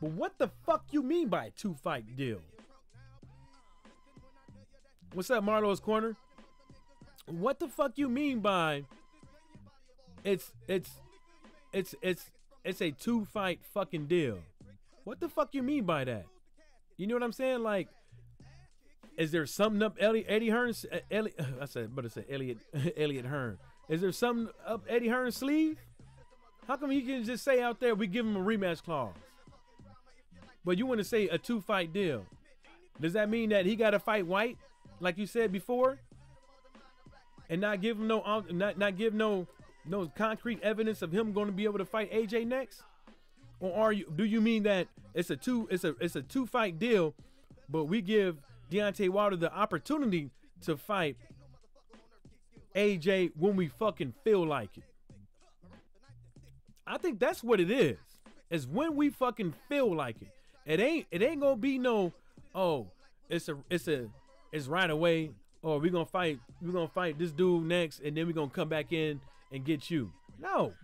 But what the fuck you mean by a 2-fight deal? What's up, Marlo's Corner? What the fuck you mean by it's a 2-fight fucking deal? What the fuck you mean by that? You know what I'm saying? Like, is there something up Eddie Hearn's Elliot Hearn? Is there something up Eddie Hearn's sleeve? How come he can just say out there we give him a rematch clause? But you want to say a 2-fight deal? Does that mean that he got to fight White, like you said before, and not give him no concrete evidence of him going to be able to fight AJ next? Or do you mean that it's a two fight deal, but we give Deontay Wilder the opportunity to fight AJ when we fucking feel like it? I think that's what it is. It's when we fucking feel like it. It ain't gonna be no, oh, it's right away, or we're gonna fight this dude next and then we're gonna come back in and get you. No.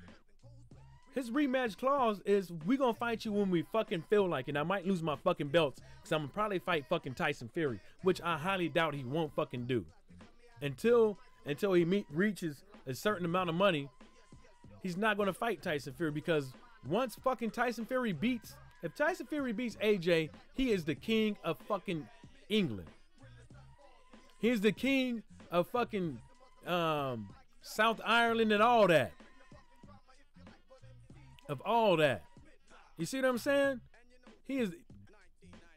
His rematch clause is we gonna fight you when we fucking feel like it. I might lose my fucking belts because I'm gonna probably fight fucking Tyson Fury, which I highly doubt he won't fucking do. Until he reaches a certain amount of money, he's not gonna fight Tyson Fury, because once fucking Tyson Fury beats AJ, he is the king of fucking England. He is the king of fucking South Ireland and all that. Of all that. You see what I'm saying?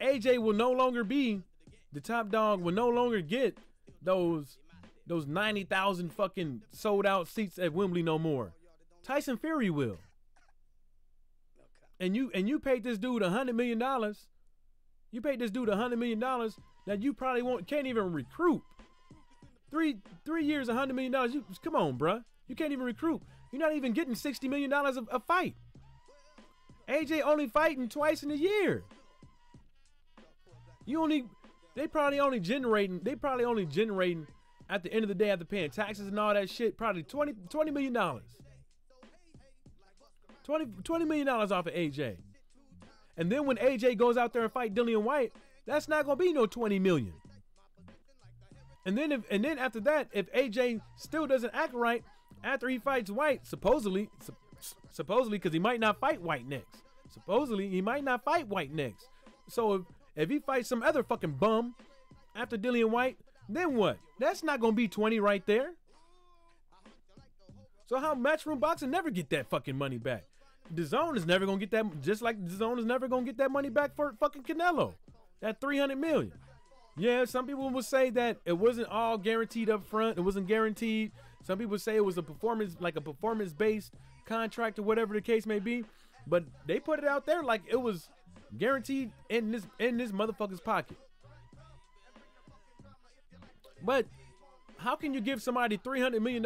AJ will no longer be the top dog, will no longer get those 90,000 fucking sold out seats at Wembley no more. Tyson Fury will. And you paid this dude $100 million. You paid this dude $100 million that you probably can't even recruit. Three years, $100 million. Come on, bruh. You can't even recruit. You're not even getting $60 million a fight. AJ only fighting twice in a year. They probably only generating at the end of the day, after paying taxes and all that shit, probably $20 million. $20 million off of AJ. And then when AJ goes out there and fight Dillian White, that's not gonna be no 20 million. And then after that, if AJ still doesn't act right after he fights White, supposedly, because he might not fight White next. Supposedly, he might not fight White next. So if he fights some other fucking bum after Dillian White, then what? That's not gonna be 20 right there. So how Matchroom Boxing never get that fucking money back? DAZN is never gonna get that, just like DAZN is never gonna get that money back for fucking Canelo. That 300 million. Yeah, some people would say that it wasn't all guaranteed up front. It wasn't guaranteed. Some people say it was a performance-based contract or whatever the case may be. But they put it out there like it was guaranteed in this motherfucker's pocket. But how can you give somebody $300 million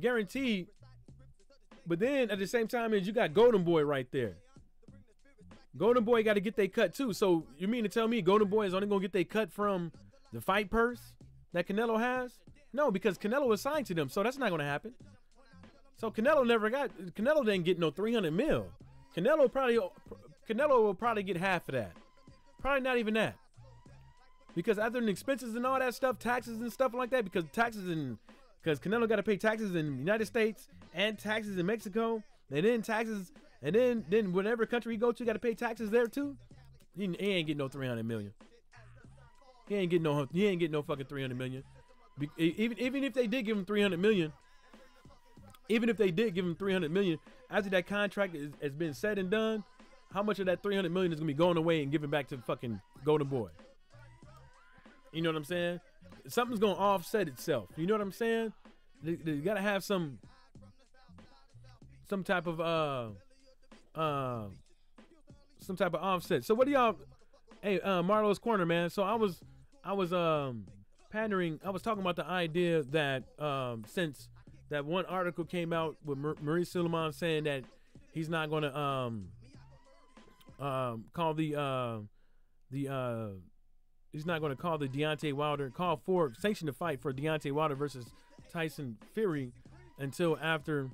guaranteed, but then at the same time you got Golden Boy right there. Golden Boy got to get their cut too. So you mean to tell me Golden Boy is only going to get their cut from the fight purse that Canelo has? No, because Canelo was signed to them, so that's not going to happen. So Canelo didn't get no 300 mil. Canelo will probably get half of that. Probably not even that. Because after the expenses and all that stuff, taxes and stuff like that, because Canelo got to pay taxes in the United States and taxes in Mexico, and then taxes, and then whatever country he go to, got to pay taxes there too. He ain't getting no 300 million. He ain't getting no fucking 300 million. Even if they did give him 300 million, after that contract has been said and done, how much of that 300 million is gonna be going away and giving back to fucking Golden Boy? You know what I'm saying? Something's gonna offset itself. You know what I'm saying? They gotta have some type of offset. So what do y'all? Hey, Marlo's Corner, man. So I was pandering. I was talking about the idea that since that one article came out with Maurice Suleiman saying that he's not gonna call the Deontay Wilder, sanction the fight for Deontay Wilder versus Tyson Fury until after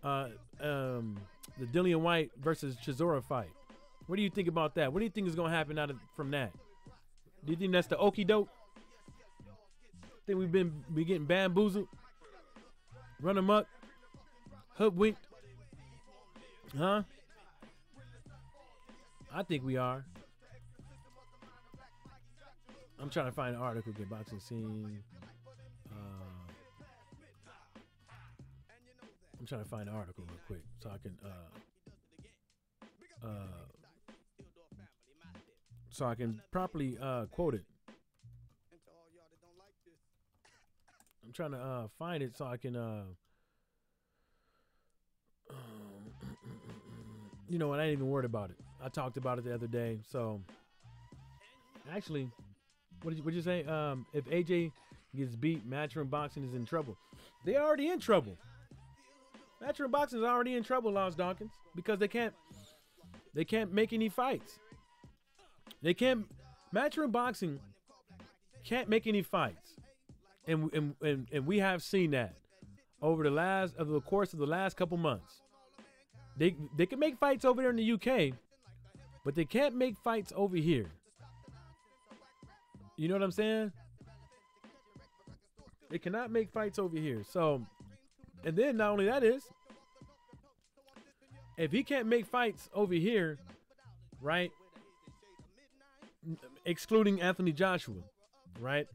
the Dillian White versus Chisora fight. What do you think about that? What do you think is gonna happen from that? Do you think that's the okie doke? Think we getting bamboozled, run amok, hoodwinked? Huh? I think we are. I'm trying to find an article, get boxing scene. I'm trying to find an article real quick so I can properly quote it. I'm trying to find it so I can you know what? I ain't even worried about it. I talked about it the other day. So, actually, what did you say? If AJ gets beat, Matchroom Boxing is in trouble. They already in trouble. Matchroom Boxing is already in trouble, Lost Dawkins, because they can't make any fights. They can't. Matchroom Boxing can't make any fights, and we have seen that over the course of the last couple months. They can make fights over there in the UK, but they can't make fights over here. You know what I'm saying? They cannot make fights over here. So, and then not only that is, if he can't make fights over here, right? Excluding Anthony Joshua, right?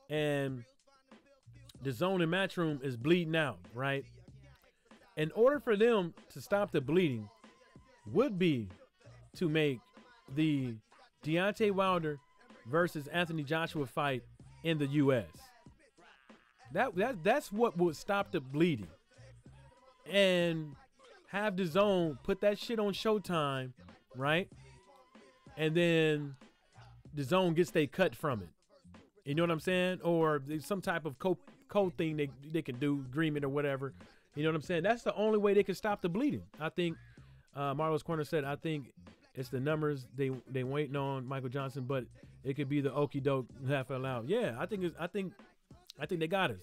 And the zone and Matchroom is bleeding out, right? In order for them to stop the bleeding would be to make the Deontay Wilder versus Anthony Joshua fight in the U.S. That's what would stop the bleeding. And have the zone put that shit on Showtime, right? And then the zone gets they cut from it. You know what I'm saying? Or some type of code thing they can do, agreement or whatever. You know what I'm saying? That's the only way they can stop the bleeding. I think Marlo's Corner said, I think it's the numbers they waiting on Michael Johnson, but it could be the okey doke half allowed. Yeah, I think they got us.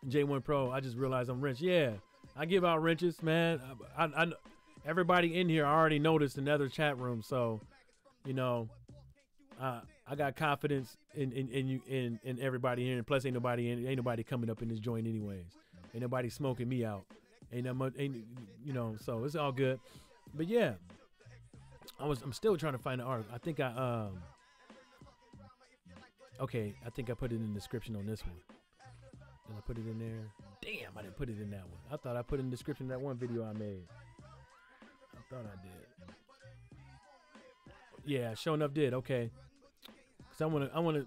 J1 Pro, I just realized I'm wrench. Yeah, I give out wrenches, man. I everybody in here already noticed in the other chat room, so you know, I got confidence in everybody here, and plus ain't nobody coming up in this joint anyways. Ain't nobody smoking me out. Ain't you know, so it's all good. But yeah, I'm still trying to find the article. I think okay, I think I put it in the description on this one. Did I put it in there? Damn, I didn't put it in that one. I thought I put it in the description of that one video I made. I thought I did. Yeah, sure enough did. Okay. Cause I wanna.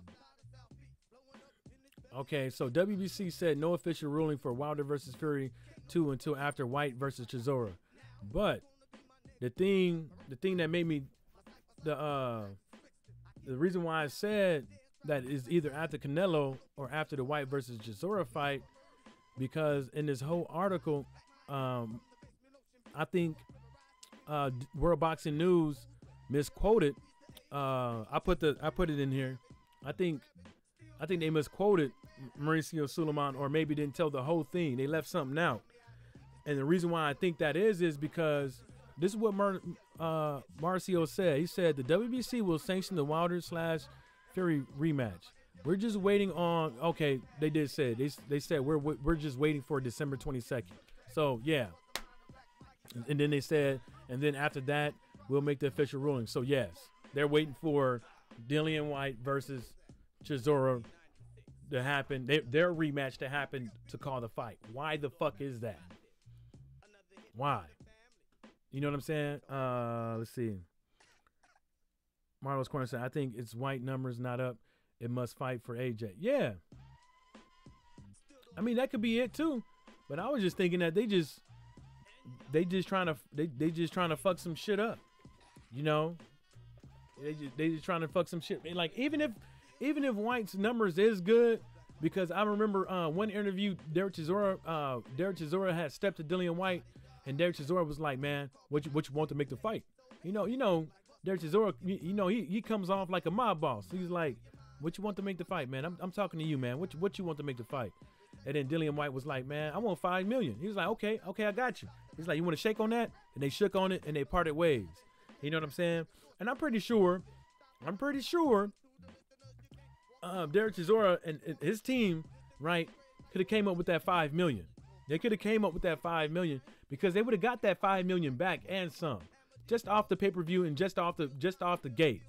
Okay, so WBC said no official ruling for Wilder versus Fury 2 until after White versus Chisora. But the thing that made me the reason why I said that is either after Canelo or after the White versus Chisora fight, because in this whole article, I think World Boxing News misquoted. I put it in here. I think they misquoted Mauricio Suleiman, or maybe didn't tell the whole thing. They left something out. And the reason why I think that is because this is what Marcio said. He said the WBC will sanction the Wilder/Fury rematch. We're just waiting on. Okay, they did say they said we're just waiting for December 22nd. So yeah, and then they said, and then after that we'll make the official ruling. So yes, they're waiting for Dillian White versus Chisora to happen. Their rematch to happen to call the fight. Why the fuck is that? Why? You know what I'm saying? Let's see. Marlo's Corner said, I think it's White numbers not up. It must fight for AJ. Yeah. I mean, that could be it too. But I was just thinking that they just trying to fuck some shit up. You know? They just trying to fuck some shit. Like even if White's numbers is good, because I remember one interview Derek Chisora had stepped to Dillian White, and Derek Chisora was like, "Man, what you want to make the fight?" You know, Derek Chisora, he comes off like a mob boss. He's like, "What you want to make the fight, man? I'm talking to you, man. What you want to make the fight?" And then Dillian White was like, "Man, I want $5 million." He was like, "Okay, I got you." He's like, "You want to shake on that?" And they shook on it, and they parted ways. You know what I'm saying? And I'm pretty sure Derek Chisora and his team, right, could have came up with that $5 million. They could have came up with that $5 million because they would have got that $5 million back and some, just off the pay-per-view and just off the gate.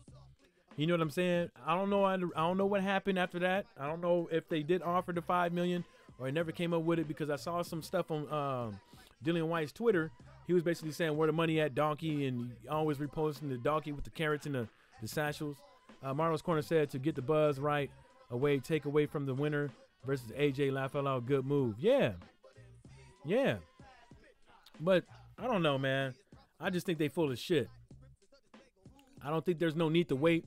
You know what I'm saying? I don't know what happened after that. I don't know if they did offer the $5 million or they never came up with it, because I saw some stuff on Dillian White's Twitter. He was basically saying where the money at, donkey, and always reposting the donkey with the carrots and the satchels. Marlo's Corner said to get the buzz right, take away from the winner versus AJ, laugh out loud, good move. Yeah. But I don't know, man. I just think they full of shit. I don't think there's no need to wait.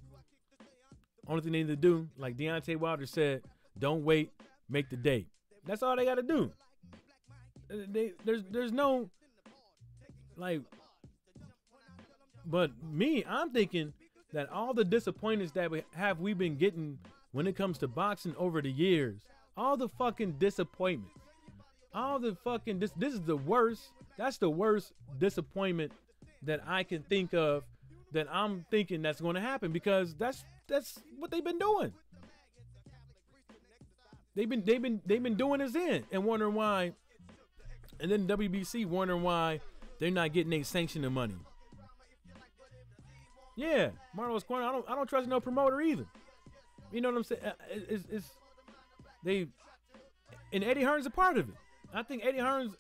Only thing they need to do, like Deontay Wilder said, don't wait, make the date. That's all they got to do. There's no, like, but me, I'm thinking that all the disappointments that we've been getting when it comes to boxing over the years, all the fucking disappointments, all the fucking, this is the worst, that's the worst disappointment that I can think of, that I'm thinking that's going to happen, because that's what they've been doing. They've been doing this in and wondering why, and then WBC wondering why they're not getting their sanctioning money. Yeah, Marlo's Corner. I don't trust no promoter either. You know what I'm saying? And Eddie Hearn's a part of it. I think Eddie Hearn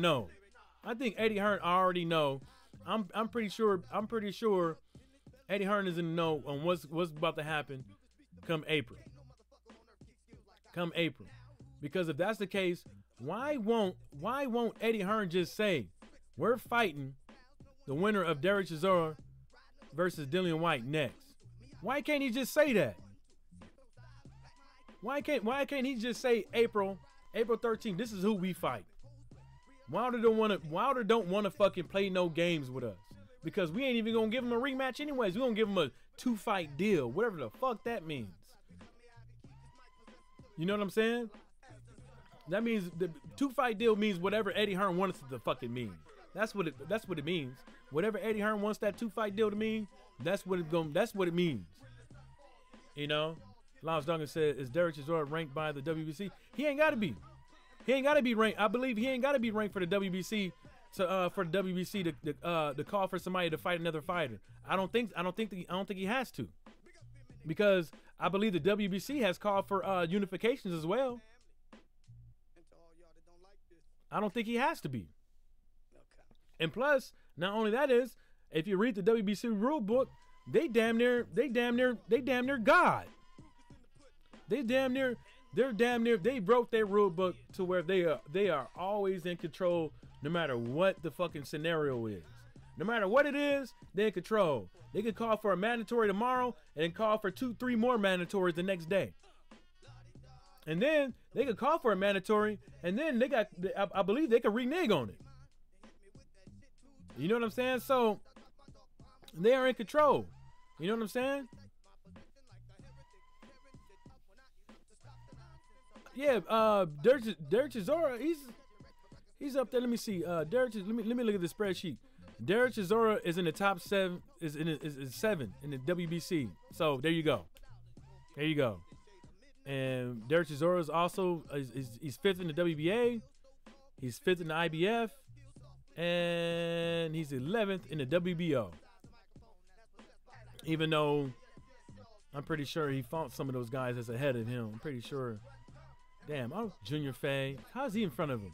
know. I think Eddie Hearn already know. I'm pretty sure Eddie Hearn is in the know on what's about to happen come April. Because if that's the case, why won't Eddie Hearn just say, we're fighting the winner of Derek Chisora versus Dillian White next? Why can't he just say that? Why can't he just say April 13th, this is who we fight? Wilder don't want to fucking play no games with us, because we ain't even gonna give him a rematch anyways. We're gonna give him a 2-fight deal, whatever the fuck that means. You know what I'm saying? That means the 2-fight deal means whatever Eddie Hearn wants it to fucking mean. That's what it means. Whatever Eddie Hearn wants that 2-fight deal to mean, that's what it means. You know? Lance Duncan said, is Derek Chisora ranked by the WBC? He ain't gotta be. He ain't gotta be ranked. I believe he ain't gotta be ranked for the WBC to call for somebody to fight another fighter. I don't think he has to. Because I believe the WBC has called for unifications as well. I don't think he has to be. And plus, not only that is, if you read the WBC rule book, they damn near God. They wrote their rule book to where they are always in control, no matter what the fucking scenario is. No matter what it is, they're in control. They could call for a mandatory tomorrow and then call for 2-3 more mandatories the next day. And then they could call for a mandatory, and then I believe they could renege on it. You know what I'm saying? So they are in control. You know what I'm saying? Yeah, Derek Chisora, he's up there. Let me see. Let me look at the spreadsheet. Derek Chisora is in the top 7, is 7 in the WBC. So there you go. And Derek Chisora is also he's 5th in the WBA, he's 5th in the IBF, and he's 11th in the WBO. Even though I'm pretty sure he fought some of those guys that's ahead of him. I'm pretty sure. Damn, Junior Faye. How's he in front of him?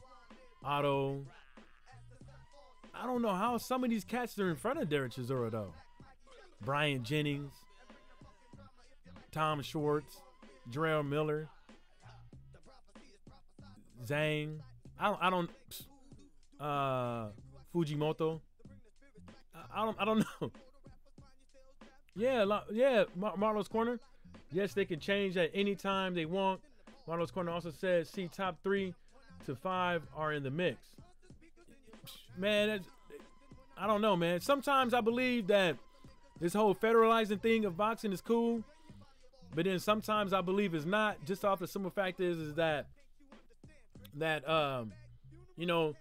Otto. I don't know how some of these cats are in front of Derek Chisora though. Brian Jennings, Tom Schwartz, Jarrell Miller, Zhang. I don't Fujimoto. I don't know. Yeah, Marlo's Corner. Yes, they can change at any time they want. Marlo's Corner also says, see, top 3 to 5 are in the mix. Man, I don't know, man. Sometimes I believe that this whole federalizing thing of boxing is cool, but then sometimes I believe it's not. Just off the simple fact is that you know,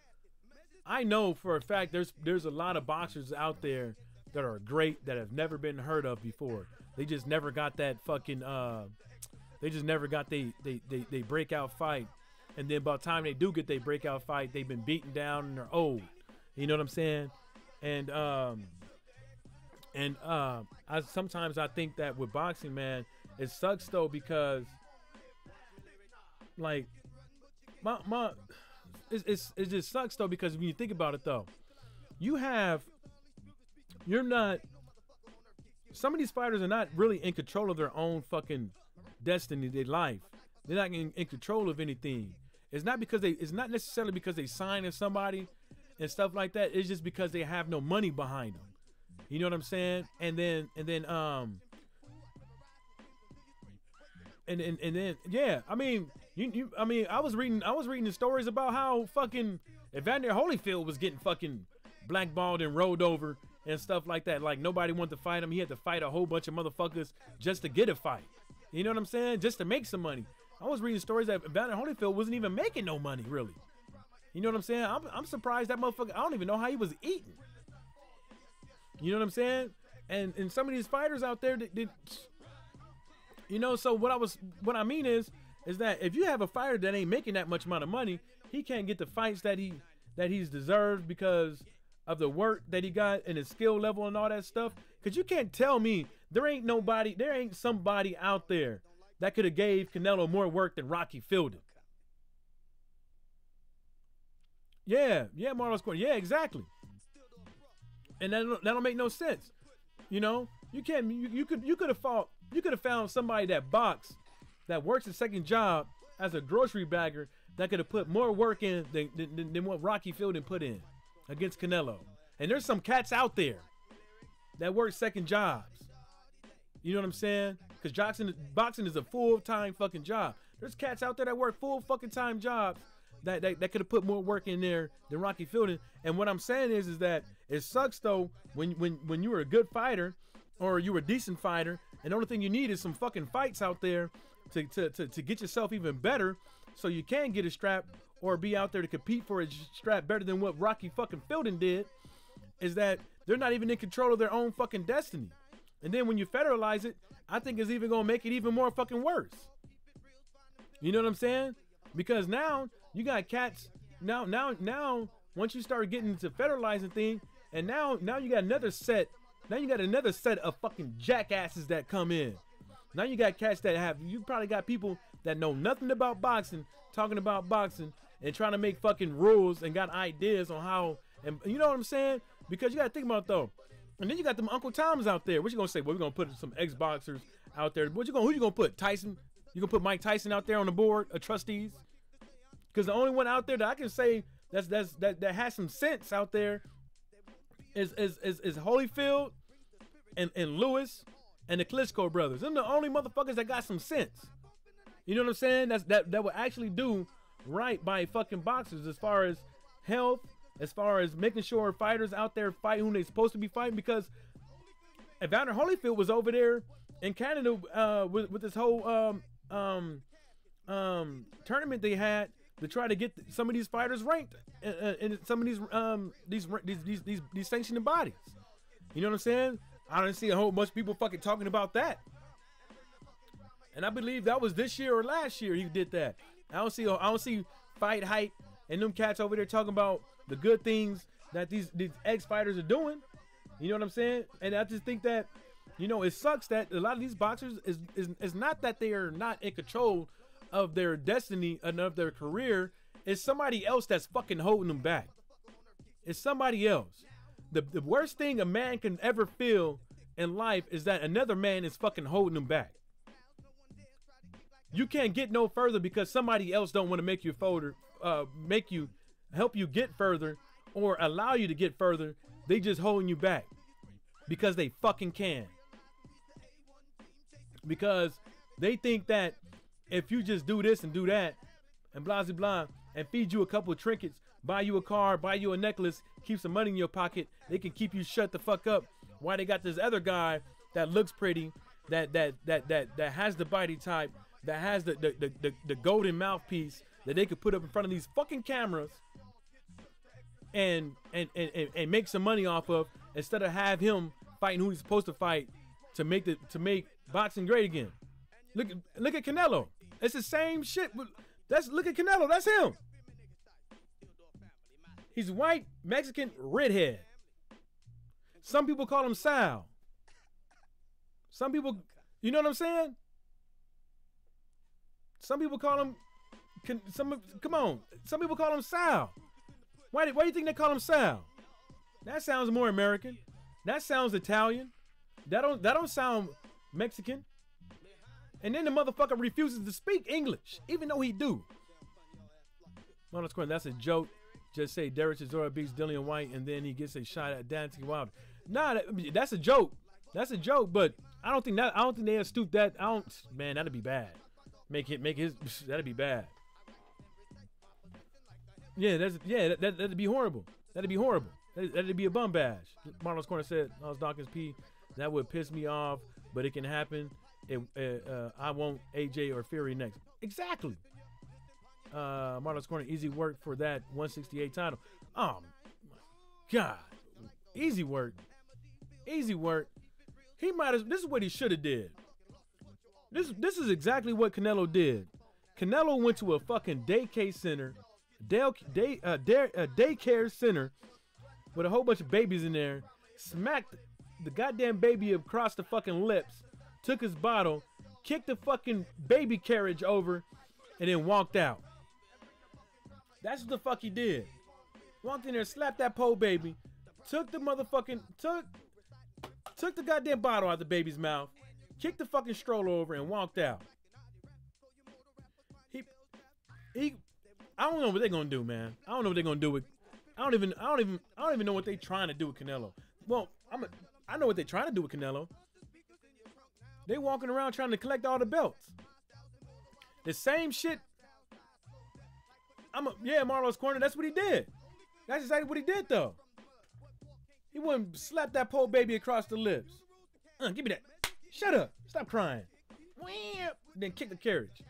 I know for a fact there's a lot of boxers out there that are great that have never been heard of before. They just never got that fucking they just never got they breakout fight. And then by the time they do get their breakout fight, they've been beaten down and they're old. You know what I'm saying? And sometimes I think that with boxing, man, it sucks though, because like it just sucks though, because when you think about it though, some of these fighters are not really in control of their own fucking destiny, their life. They're not in control of anything. It's not necessarily because they signed with somebody. and stuff like that is just because they have no money behind them. You know what I'm saying? And then yeah, I mean, I was reading the stories about how fucking Evander Holyfield was getting fucking blackballed and rolled over and stuff like that. Like nobody wanted to fight him. He had to fight a whole bunch of motherfuckers just to get a fight. You know what I'm saying? Just to make some money. I was reading stories that Evander Holyfield wasn't even making no money, really. You know what I'm saying? I'm surprised that motherfucker, I don't even know how he was eating. You know what I'm saying? And some of these fighters out there that you know, so what I mean is that if you have a fighter that ain't making that much amount of money, he can't get the fights that he's deserved because of the work that he got and his skill level and all that stuff. Cause you can't tell me there ain't somebody out there that could have gave Canelo more work than Rocky Fielding. Yeah, Marlon Square. Yeah, exactly. And that don't make no sense. You know, you could have found somebody that box, that works a second job as a grocery bagger, that could have put more work in than what Rocky Fielding put in against Canelo. And there's some cats out there that work second jobs. You know what I'm saying? Because boxing is a full-time fucking job. There's cats out there that work full fucking time jobs that could have put more work in there than Rocky Fielding. And what I'm saying is that it sucks though when you were a good fighter or you were a decent fighter, and the only thing you need is some fucking fights out there to get yourself even better, so you can get a strap or be out there to compete for a strap better than what Rocky fucking Fielding did, is that they're not even in control of their own fucking destiny. And then when you federalize it, I think it's even gonna make it even more fucking worse. You know what I'm saying? Because now you got cats. Now once you start getting into federalizing thing, and now you got another set. Now you got another set of fucking jackasses that come in. Now you got cats you probably got people that know nothing about boxing, talking about boxing and trying to make fucking rules and got ideas on how, and you know what I'm saying? Because you gotta think about it though. And then you got them Uncle Toms out there. What you gonna say? Well, we're gonna put some ex-boxers out there. Who you gonna put? Tyson? You gonna put Mike Tyson out there on the board of trustees? Because the only one out there that I can say that has some sense out there is Holyfield and Lewis and the Klitschko brothers. Them the only motherfuckers that got some sense. You know what I'm saying? That will actually do right by fucking boxers as far as health, as far as making sure fighters out there fight who they supposed to be fighting. Because Evander Holyfield was over there in Canada with this whole tournament they had to try to get some of these fighters ranked in some of these sanctioning bodies. You know what I'm saying? I don't see a whole bunch of people fucking talking about that. And I believe that was this year or last year he did that. I don't see Fight Hype and them cats over there talking about the good things that these ex-fighters are doing. You know what I'm saying? And I just think that, you know, it sucks that a lot of these boxers is not that they are not in control of their destiny and of their career. It's somebody else that's fucking holding them back. It's somebody else. The worst thing a man can ever feel in life is that another man is fucking holding him back. You can't get no further because somebody else don't want to make you further, help you get further or allow you to get further. They just holding you back because they fucking can. Because they think that if you just do this and do that and blah, blah, blah, and feed you a couple of trinkets, buy you a car, buy you a necklace, keep some money in your pocket, they can keep you shut the fuck up. Why they got this other guy that looks pretty, that has the body type, that has the golden mouthpiece that they could put up in front of these fucking cameras and make some money off of, instead of have him fighting who he's supposed to fight to make boxing great again. Look at Canelo. It's the same shit. Look at Canelo. That's him. He's white, Mexican, redhead. Some people call him Sal. Some people, you know what I'm saying? Some people call him, come on. Some people call him Sal. Why do you think they call him Sal? That sounds more American. That sounds Italian. That don't sound Mexican. And then the motherfucker refuses to speak English, even though he do. That's a joke. just say Derek Chisora beats Dillian White and then he gets a shot at Deontay Wilder. Nah, that's a joke. That's a joke, but I don't think they have stooped that. Man, that'd be bad. That'd be bad. Yeah, that'd be horrible. That'd be horrible. That'd be a bum bash. Marlo's Corner said, I was Dawkins P. That would piss me off, but it can happen. I want AJ or Fury next. Exactly. Marlo's Corner, easy work for that 168 title. Oh my God, easy work. Easy work. He might have. This is what he should have did. This is exactly what Canelo did. Canelo went to a fucking daycare center, daycare center, with a whole bunch of babies in there. Smacked the goddamn baby across the fucking lips. Took his bottle, kicked the fucking baby carriage over, and then walked out. That's what the fuck he did. Walked in there, slapped that poor baby, took the motherfucking took the goddamn bottle out of the baby's mouth, kicked the fucking stroller over, and walked out. I don't know what they're gonna do, man. I don't know what they're gonna do with. I don't even know what they're trying to do with Canelo. Well, I know what they're trying to do with Canelo. They walking around trying to collect all the belts. The same shit. Marlo's Corner. That's what he did. That's exactly what he did, though. He wouldn't slap that poor baby across the lips. Give me that. Shut up. Stop crying. Then kick the carriage.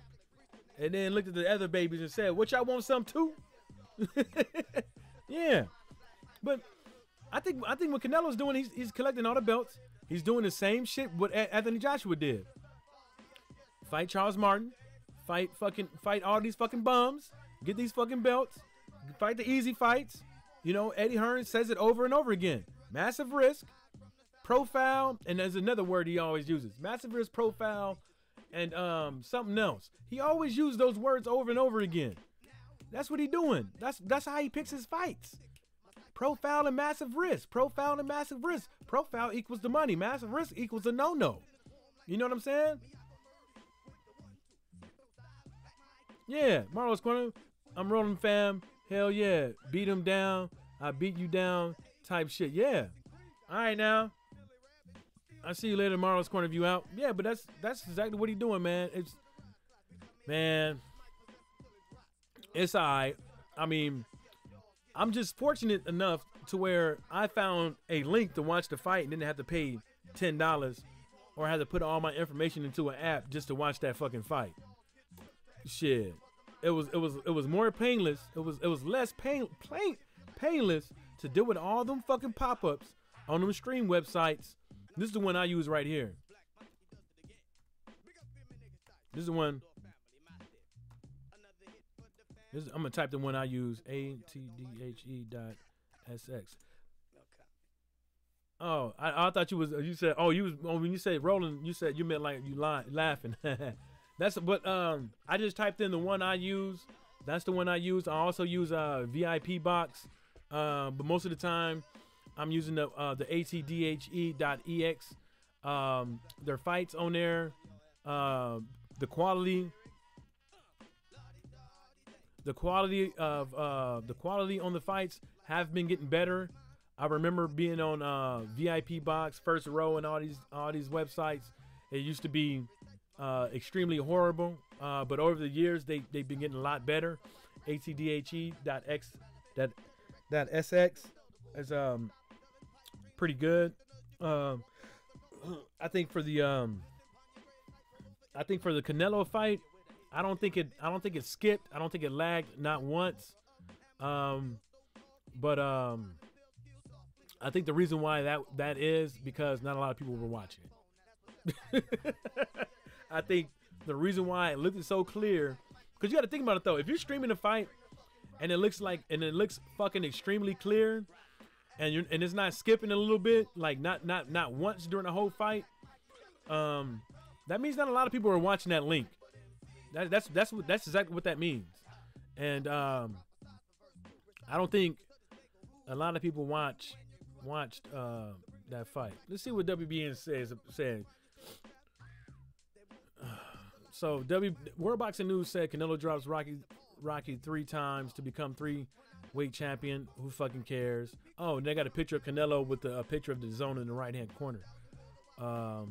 And then looked at the other babies and said, "What, y'all want some too?" Yeah. But I think what Canelo's doing, he's collecting all the belts. He's doing the same shit what Anthony Joshua did. Fight Charles Martin. Fight all these fucking bums. Get these fucking belts. Fight the easy fights. You know, Eddie Hearn says it over and over again. Massive risk, profile, and there's another word he always uses. Massive risk, profile, and something else. He always uses those words over and over again. That's what he's doing. That's how he picks his fights. Profile and massive risk. Profile and massive risk. Profile equals the money. Massive risk equals a no-no. You know what I'm saying? Yeah, Marlo's Corner. I'm rolling, fam. Hell yeah. Beat him down. I beat you down. Type shit. Yeah. All right now. I see you later. Marlo's Corner view out. Yeah, but that's exactly what he's doing, man. It's all right. I mean, I'm just fortunate enough to where I found a link to watch the fight and didn't have to pay $10 or had to put all my information into an app just to watch that fucking fight. Shit. It was more painless. It was less painless to deal with all them fucking pop-ups on them stream websites. This is the one I use right here. This is the one. I'm gonna type the one I use. ATDHE.SX. Oh, I thought you said when you said rolling, you said you meant like you laughing. That's what I just typed in the one I use. That's the one I use. I also use VIP box, but most of the time I'm using the ATDHE.EX. Their fights on there, the quality on the fights have been getting better. I remember being on VIP box, First Row, and all these websites. It used to be extremely horrible, but over the years they've been getting a lot better. ATDHE.SX is pretty good. I think for the Canelo fight, I don't think it skipped. I don't think it lagged, not once. But I think the reason why that is because not a lot of people were watching it. I think the reason why it looked so clear, because you got to think about it though. If you're streaming a fight and it looks fucking extremely clear, and it's not skipping a little bit, like not once during the whole fight, that means not a lot of people are watching that link. That's exactly what that means. And I don't think a lot of people watched that fight. Let's see what WBN said. So World Boxing News said Canelo drops Rocky 3 times to become 3 weight champion. Who fucking cares? Oh, and they got a picture of Canelo with a picture of the zone in the right hand corner. Yeah,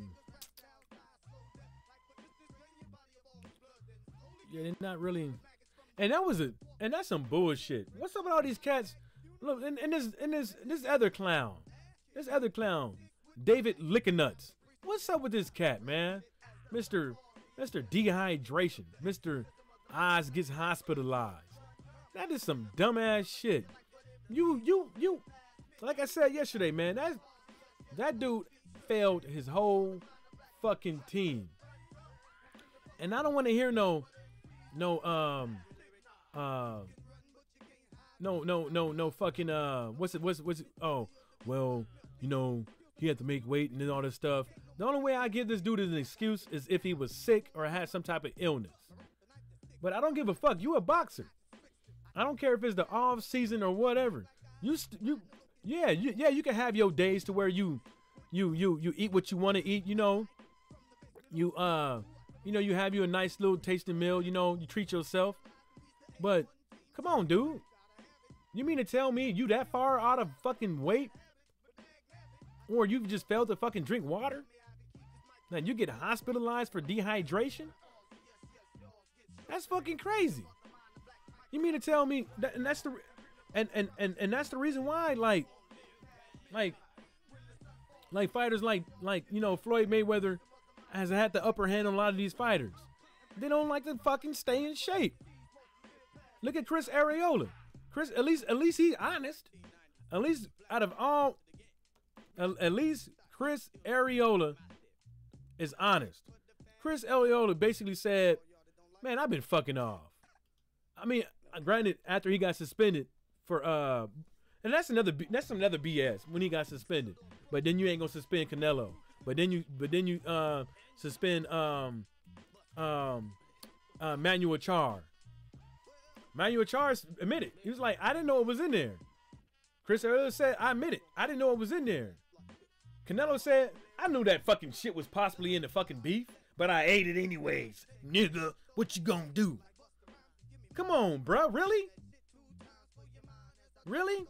they're not really. And that's some bullshit. What's up with all these cats? Look, and this other clown, David Lickernuts. What's up with this cat, man? Mr. Dehydration, Mr. Oz gets hospitalized. That is some dumbass shit. You, like I said yesterday, man, that dude failed his whole fucking team. And I don't want to hear no fucking oh, well, you know, he had to make weight and all this stuff. The only way I give this dude an excuse is if he was sick or had some type of illness. But I don't give a fuck. You a boxer. I don't care if it's the off season or whatever. You can have your days to where you eat what you want to eat, you know. You have you a nice little tasting meal, you know, you treat yourself. But come on, dude. You mean to tell me you that far out of fucking weight? Or you just failed to fucking drink water? Now you get hospitalized for dehydration? That's fucking crazy. You mean to tell me that, and that's the reason why like fighters like you know, Floyd Mayweather has had the upper hand on a lot of these fighters. They don't like to fucking stay in shape. Look at Chris Areola. At least he's honest. At least out of all, at least Chris Areola is honest. Chris Areola basically said, man, I've been fucking off. I mean, granted, after he got suspended for and that's some other BS when he got suspended. But then you ain't gonna suspend Canelo. But then you suspend Manuel Charr. Manuel Charr admitted. He was like, I didn't know it was in there. Chris Areola said, I admit it. I didn't know it was in there. Canelo said, I knew that fucking shit was possibly in the fucking beef, but I ate it anyways. Nigga, what you gonna do? Come on, bro. Really? Really?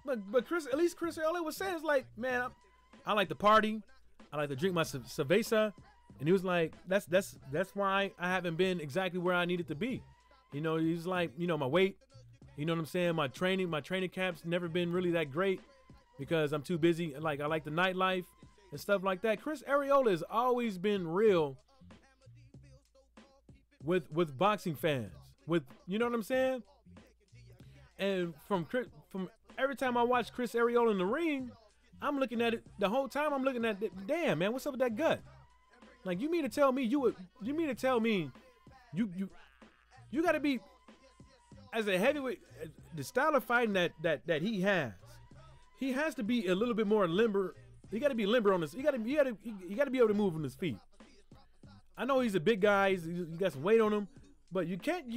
But at least Chris Areola was saying, it's like, man, I like to party. I like to drink my cerveza. And he was like, that's why I haven't been exactly where I needed to be. You know, he's like, you know, my weight, you know what I'm saying? My training camp's never been really that great because I'm too busy. Like, I like the nightlife and stuff like that. Chris Areola has always been real with boxing fans. You know what I'm saying? And from every time I watch Chris Areola in the ring, I'm looking at it the whole time. I'm looking at it. Damn, man, what's up with that gut? Like, you mean to tell me you got to be, as a heavyweight, the style of fighting that he has to be a little bit more limber. He got to be limber on this. He got to be able to move on his feet. I know he's a big guy. He got some weight on him, but you can't be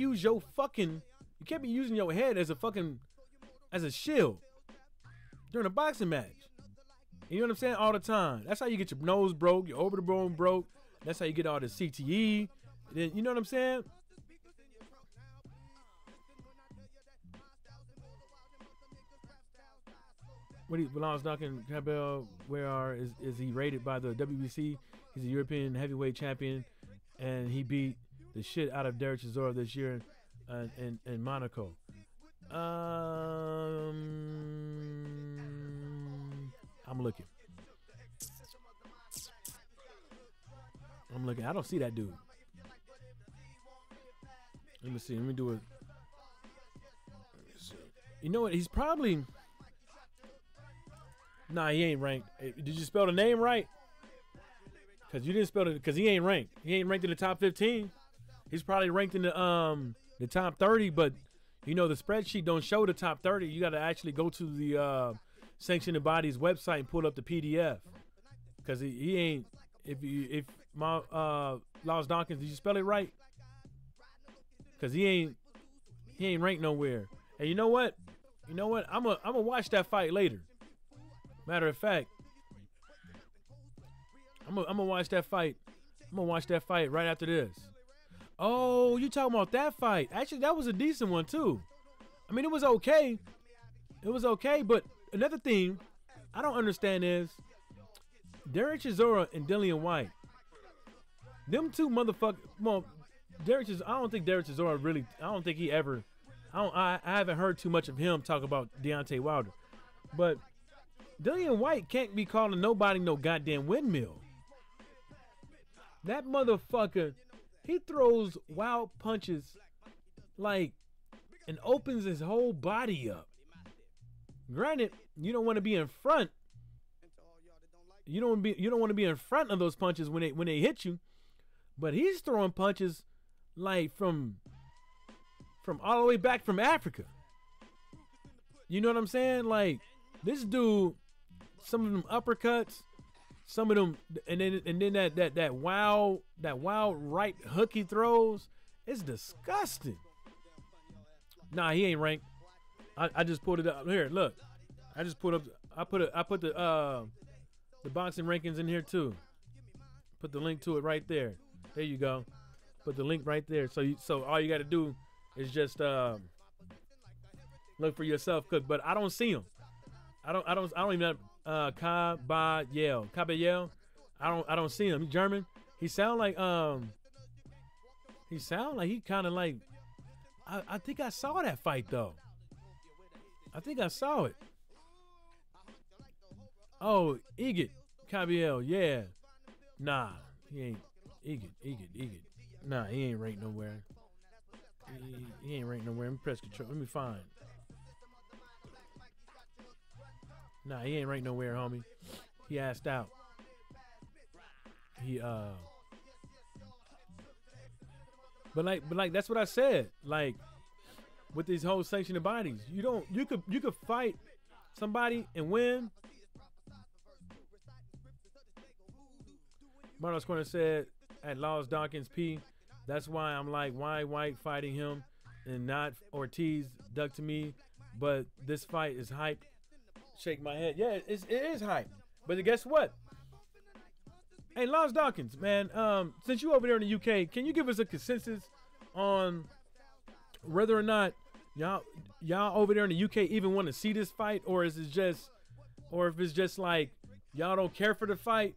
using your head as a shield during a boxing match. You know what I'm saying? All the time. That's how you get your nose broke, your orbital bone broke. That's how you get all the CTE. Then, you know what I'm saying? When he belongs knocking Cabell, where is he rated by the WBC? He's a European heavyweight champion, and he beat the shit out of Derek Chisora this year in Monaco. I'm looking. I don't see that dude. Let me see. Let me do it. You know what? He's probably... Nah, he ain't ranked. Did you spell the name right? Because you didn't spell it. Because he ain't ranked. He ain't ranked in the top 15. He's probably ranked in the top 30. But you know the spreadsheet don't show the top 30. You got to actually go to the sanctioned body's website and pull up the PDF. Because he ain't. If my Los Dawkins, did you spell it right? Because he ain't ranked nowhere. And you know what? I'm gonna watch that fight later. Matter of fact, I'm gonna watch that fight. I'm gonna watch that fight right after this. Oh, you talking about that fight? Actually, that was a decent one too. I mean, it was okay. It was okay, but another thing I don't understand is Derek Chisora and Dillian White. Them two motherfuckers. Well, I don't think Derek Chisora really. I don't think he ever. I haven't heard too much of him talk about Deontay Wilder, but Dillian White can't be calling nobody no goddamn windmill. That motherfucker, he throws wild punches like and opens his whole body up. Granted, you don't want to be in front. You don't want to be in front of those punches when they hit you. But he's throwing punches like from all the way back from Africa. You know what I'm saying? Like this dude, some of them uppercuts, some of them, and then that wild right hook he throws, it's disgusting. Nah, he ain't ranked. I just pulled it up here. Look, I just put the boxing rankings in here too. Put the link to it right there. There you go. Put the link right there. So all you got to do is just look for yourself. But I don't see him. I don't even know Caballel. I don't see him. He's German. He sound like he kind of like. I think I saw that fight though. I think I saw it. Oh, Igit Caballel, yeah. Nah, he ain't. Igit. Nah, he ain't ranked nowhere. He ain't ranked nowhere. Let me press control. Let me find. Nah, he ain't ranked nowhere, homie. He asked out. But like that's what I said. Like with these whole sanctioned bodies, you could fight somebody and win. Marlos Corner said at Laws Dawkins P. That's why I'm like, why White fighting him and not Ortiz? Duck to me, but this fight is hype. Shake my head. Yeah, it is hype. But guess what? Hey, Laws Dawkins, man. Since you over there in the UK, can you give us a consensus on whether or not y'all over there in the UK even want to see this fight, or if it's just like y'all don't care for the fight,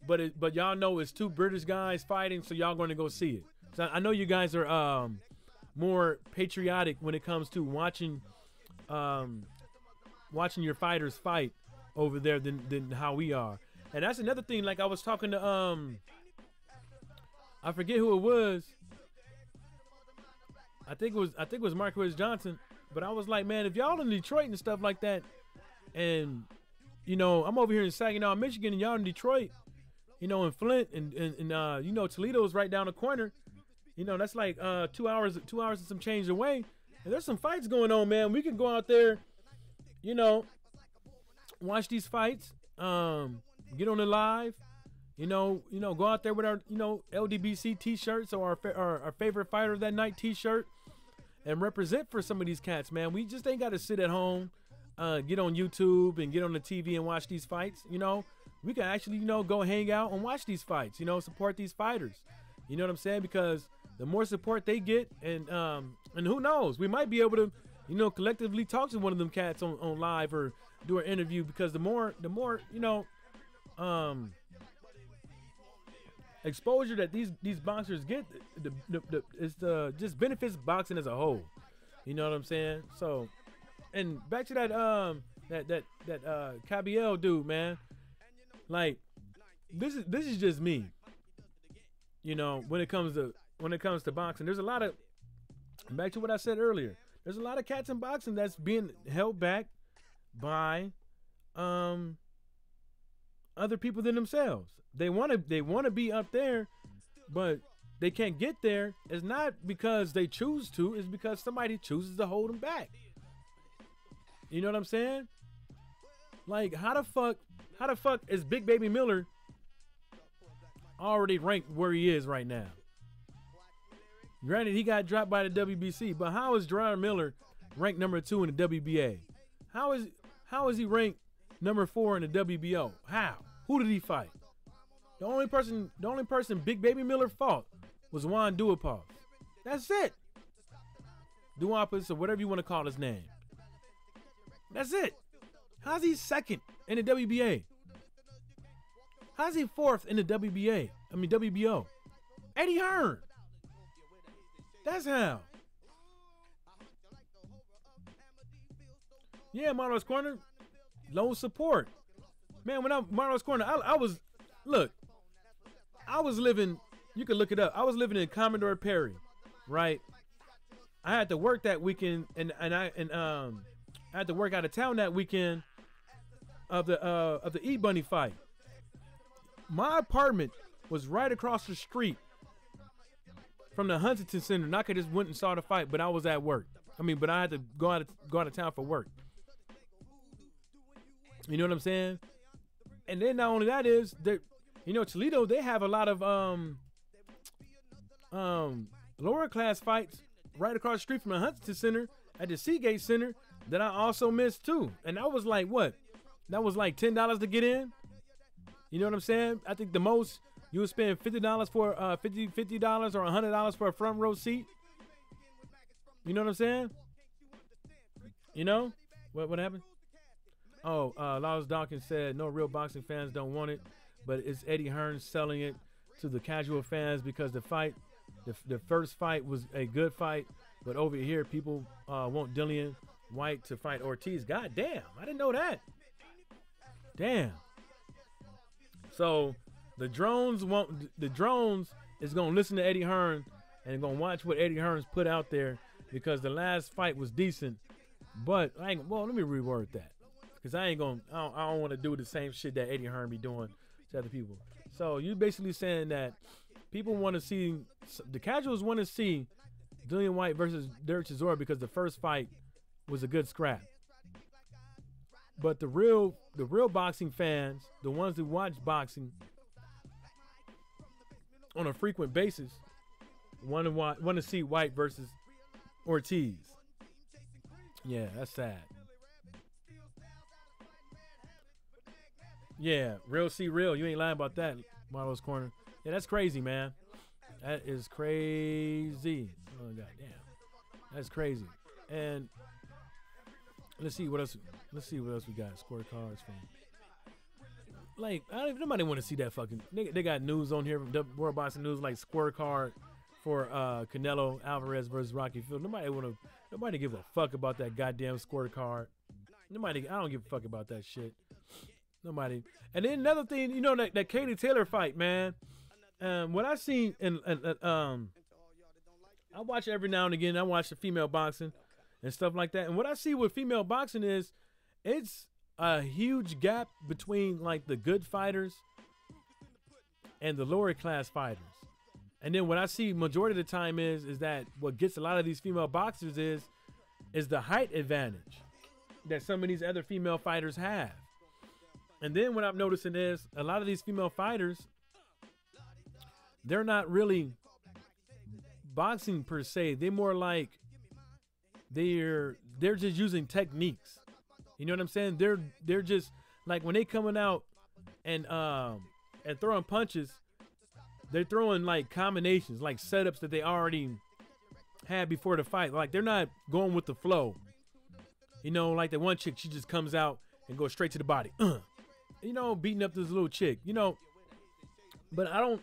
but y'all know it's two British guys fighting, so y'all going to go see it. So I know you guys are more patriotic when it comes to watching your fighters fight over there than how we are. And that's another thing. Like I was talking to I forget who it was. I think it was Marquez Johnson. But I was like, man, if y'all in Detroit and stuff like that, and you know, I'm over here in Saginaw, Michigan, and y'all in Detroit, you know, in Flint, and you know, Toledo's right down the corner. You know, that's like 2 hours and some change away. And there's some fights going on, man. We can go out there, you know, watch these fights. Get on the live, you know, go out there with our, you know, LDBC t-shirts or our favorite fighter of that night t-shirt and represent for some of these cats, man. We just ain't got to sit at home, get on YouTube and get on the TV and watch these fights. You know, we can actually, you know, go hang out and watch these fights, you know, support these fighters. You know what I'm saying? Because the more support they get, and who knows, we might be able to, you know, collectively talk to one of them cats on live or do an interview, because the more, you know, exposure that these boxers get, just benefits boxing as a whole. You know what I'm saying? So, and back to that Caballel dude, man. Like, this is just me. You know, when it comes to boxing, there's a lot of, back to what I said earlier, there's a lot of cats in boxing that's being held back by other people than themselves. They want to be up there, but they can't get there. It's not because they choose to, it's because somebody chooses to hold them back. You know what I'm saying? Like, how the fuck is Big Baby Miller already ranked where he is right now? Granted, he got dropped by the WBC, but how is Gerard Miller ranked number 2 in the WBA? How is he ranked number 4 in the WBO? How? Who did he fight? The only person Big Baby Miller fought was Juan Duapau. That's it. Duopolis, or whatever you want to call his name. That's it. How's he second in the WBA? How's he fourth in the WBA? I mean WBO. Eddie Hearn. That's how. Yeah, Marlo's Corner. Low support. Man, when I'm Marlo's Corner, I was living, you can look it up. I was living in Commodore Perry, right? I had to work that weekend and I had to work out of town that weekend of the E Bunny fight. My apartment was right across the street from the Huntington Center, and I could just went and saw the fight, but I was at work. I mean, but I had to go out of town for work. You know what I'm saying? And then not only that is that, you know, Toledo, they have a lot of lower class fights right across the street from the Huntington Center at the Seagate Center that I also missed too. And that was like what? That was like $10 to get in. You know what I'm saying? I think the most you would spend $50 for $50 or $100 for a front row seat. You know what I'm saying? You know what happened? Oh, Lawrence Dawkins said no real boxing fans don't want it, but it's Eddie Hearn selling it to the casual fans because the first fight was a good fight, but over here people want Dillian White to fight Ortiz. God damn, I didn't know that. Damn. So the drones is gonna listen to Eddie Hearn and gonna watch what Eddie Hearn's put out there because the last fight was decent, but let me reword that because I don't want to do the same shit that Eddie Hearn be doing to other people. So you basically saying that people want to see, the casuals want to see Dillian White versus Derek Chisora because the first fight was a good scrap. But the real boxing fans, the ones who watch boxing on a frequent basis, want to see White versus Ortiz. Yeah, that's sad. Yeah, real see real. You ain't lying about that, Marlo's Corner. Yeah, that's crazy, man. That is crazy. Oh goddamn, that's crazy. And let's see what else we got. Scorecards from. Like, nobody want to see that fucking. They got news on here from World Boxing News, like scorecard for Canelo Alvarez versus Rocky Field. Nobody give a fuck about that goddamn scorecard. I don't give a fuck about that shit. Nobody. And then another thing, you know, that Katie Taylor fight, man. What I see I watch every now and again. I watch the female boxing and stuff like that. And what I see with female boxing is it's a huge gap between like the good fighters and the lower class fighters. And then what I see majority of the time is that what gets a lot of these female boxers is the height advantage that some of these other female fighters have. And then what I'm noticing is a lot of these female fighters, they're not really boxing per se. They're more like they're just using techniques. You know what I'm saying? They're just like when they coming out and throwing punches, they're throwing like combinations, like setups that they already had before the fight. Like they're not going with the flow. You know, like the one chick, she just comes out and goes straight to the body. You know, beating up this little chick, you know, but I don't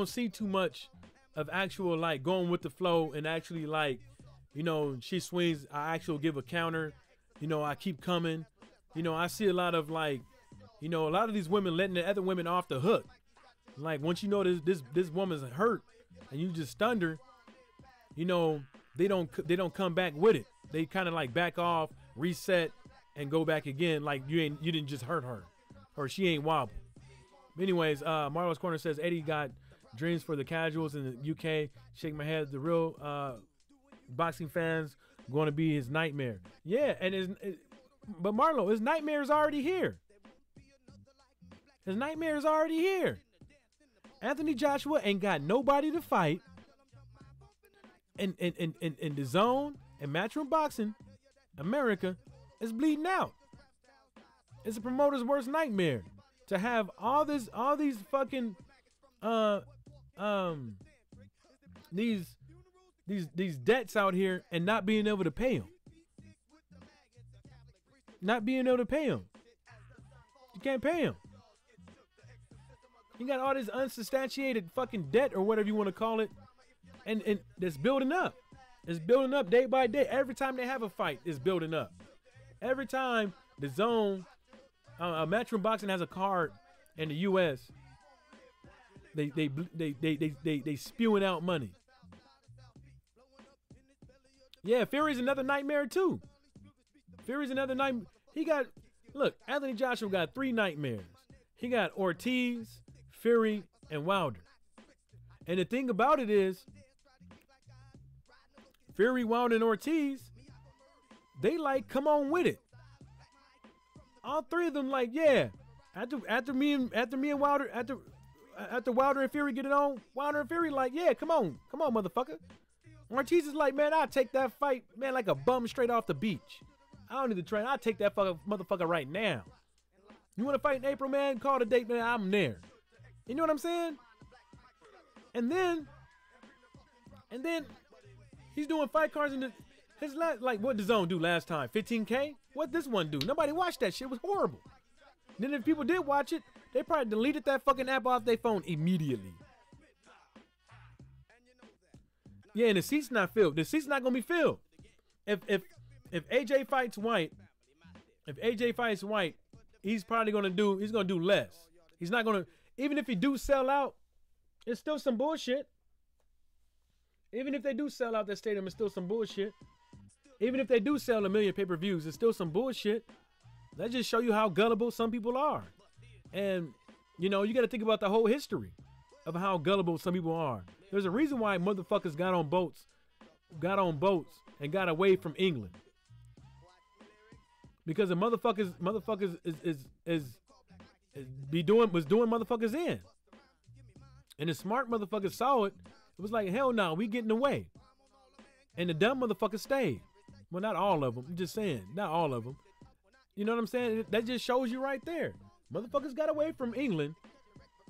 see too much of actual like going with the flow and actually like, you know, she swings, I actually give a counter, you know, I keep coming, you know, I see a lot of like, you know, a lot of these women letting the other women off the hook. Like once you know this woman's hurt and you just stunned her, you know, they don't come back with it. They kind of like back off, reset, and go back again like you didn't just hurt her or she ain't wobble. Anyways, Marlo's Corner says Eddie got dreams for the casuals in the UK. Shake my head. The real boxing fans going to be his nightmare. Yeah, and but Marlo, his nightmare is already here. His nightmare is already here. Anthony Joshua ain't got nobody to fight. In the zone and Matchroom Boxing, America is bleeding out. It's a promoter's worst nightmare to have all these fucking these these debts out here and not being able to pay them. Not being able to pay them. You can't pay them. You got all this unsubstantiated fucking debt or whatever you want to call it, and it's building up. It's building up day by day. Every time they have a fight, it's building up. Every time the zone, Matchroom Boxing has a card in the U.S., they spewing out money. Yeah, Fury's another nightmare too. Fury's another nightmare. Look, Anthony Joshua got 3 nightmares. He got Ortiz, Fury, and Wilder. And the thing about it is, Fury, Wilder, and Ortiz, they like, come on with it. All 3 of them like, yeah. After me and Wilder, after Wilder and Fury get it on, Wilder and Fury like, yeah, come on, motherfucker. Ortiz is like, man, I'll take that fight, man, like a bum straight off the beach. I don't need to train. I'll take that motherfucker right now. You want to fight in April, man? Call the date, man. I'm there. You know what I'm saying? And then he's doing fight cards in his last, like, what did Zone do last time? 15K? What this one do? Nobody watched that shit. It was horrible. Then if people did watch it, they probably deleted that fucking app off their phone immediately. Yeah, and the seat's not filled. The seat's not gonna be filled. If AJ fights White, he's probably gonna do less. He's not gonna, even if he do sell out, it's still some bullshit. Even if they do sell out that stadium, it's still some bullshit. Even if they do sell 1 million pay-per-views, it's still some bullshit. That just show you how gullible some people are. And, you know, you got to think about the whole history of how gullible some people are. There's a reason why motherfuckers got on boats and got away from England. Because the motherfuckers was doing motherfuckers in. And the smart motherfuckers saw it. It was like, hell no, we getting away. And the dumb motherfuckers stayed. Well, not all of them. I'm just saying, not all of them. You know what I'm saying? That just shows you right there. Motherfuckers got away from England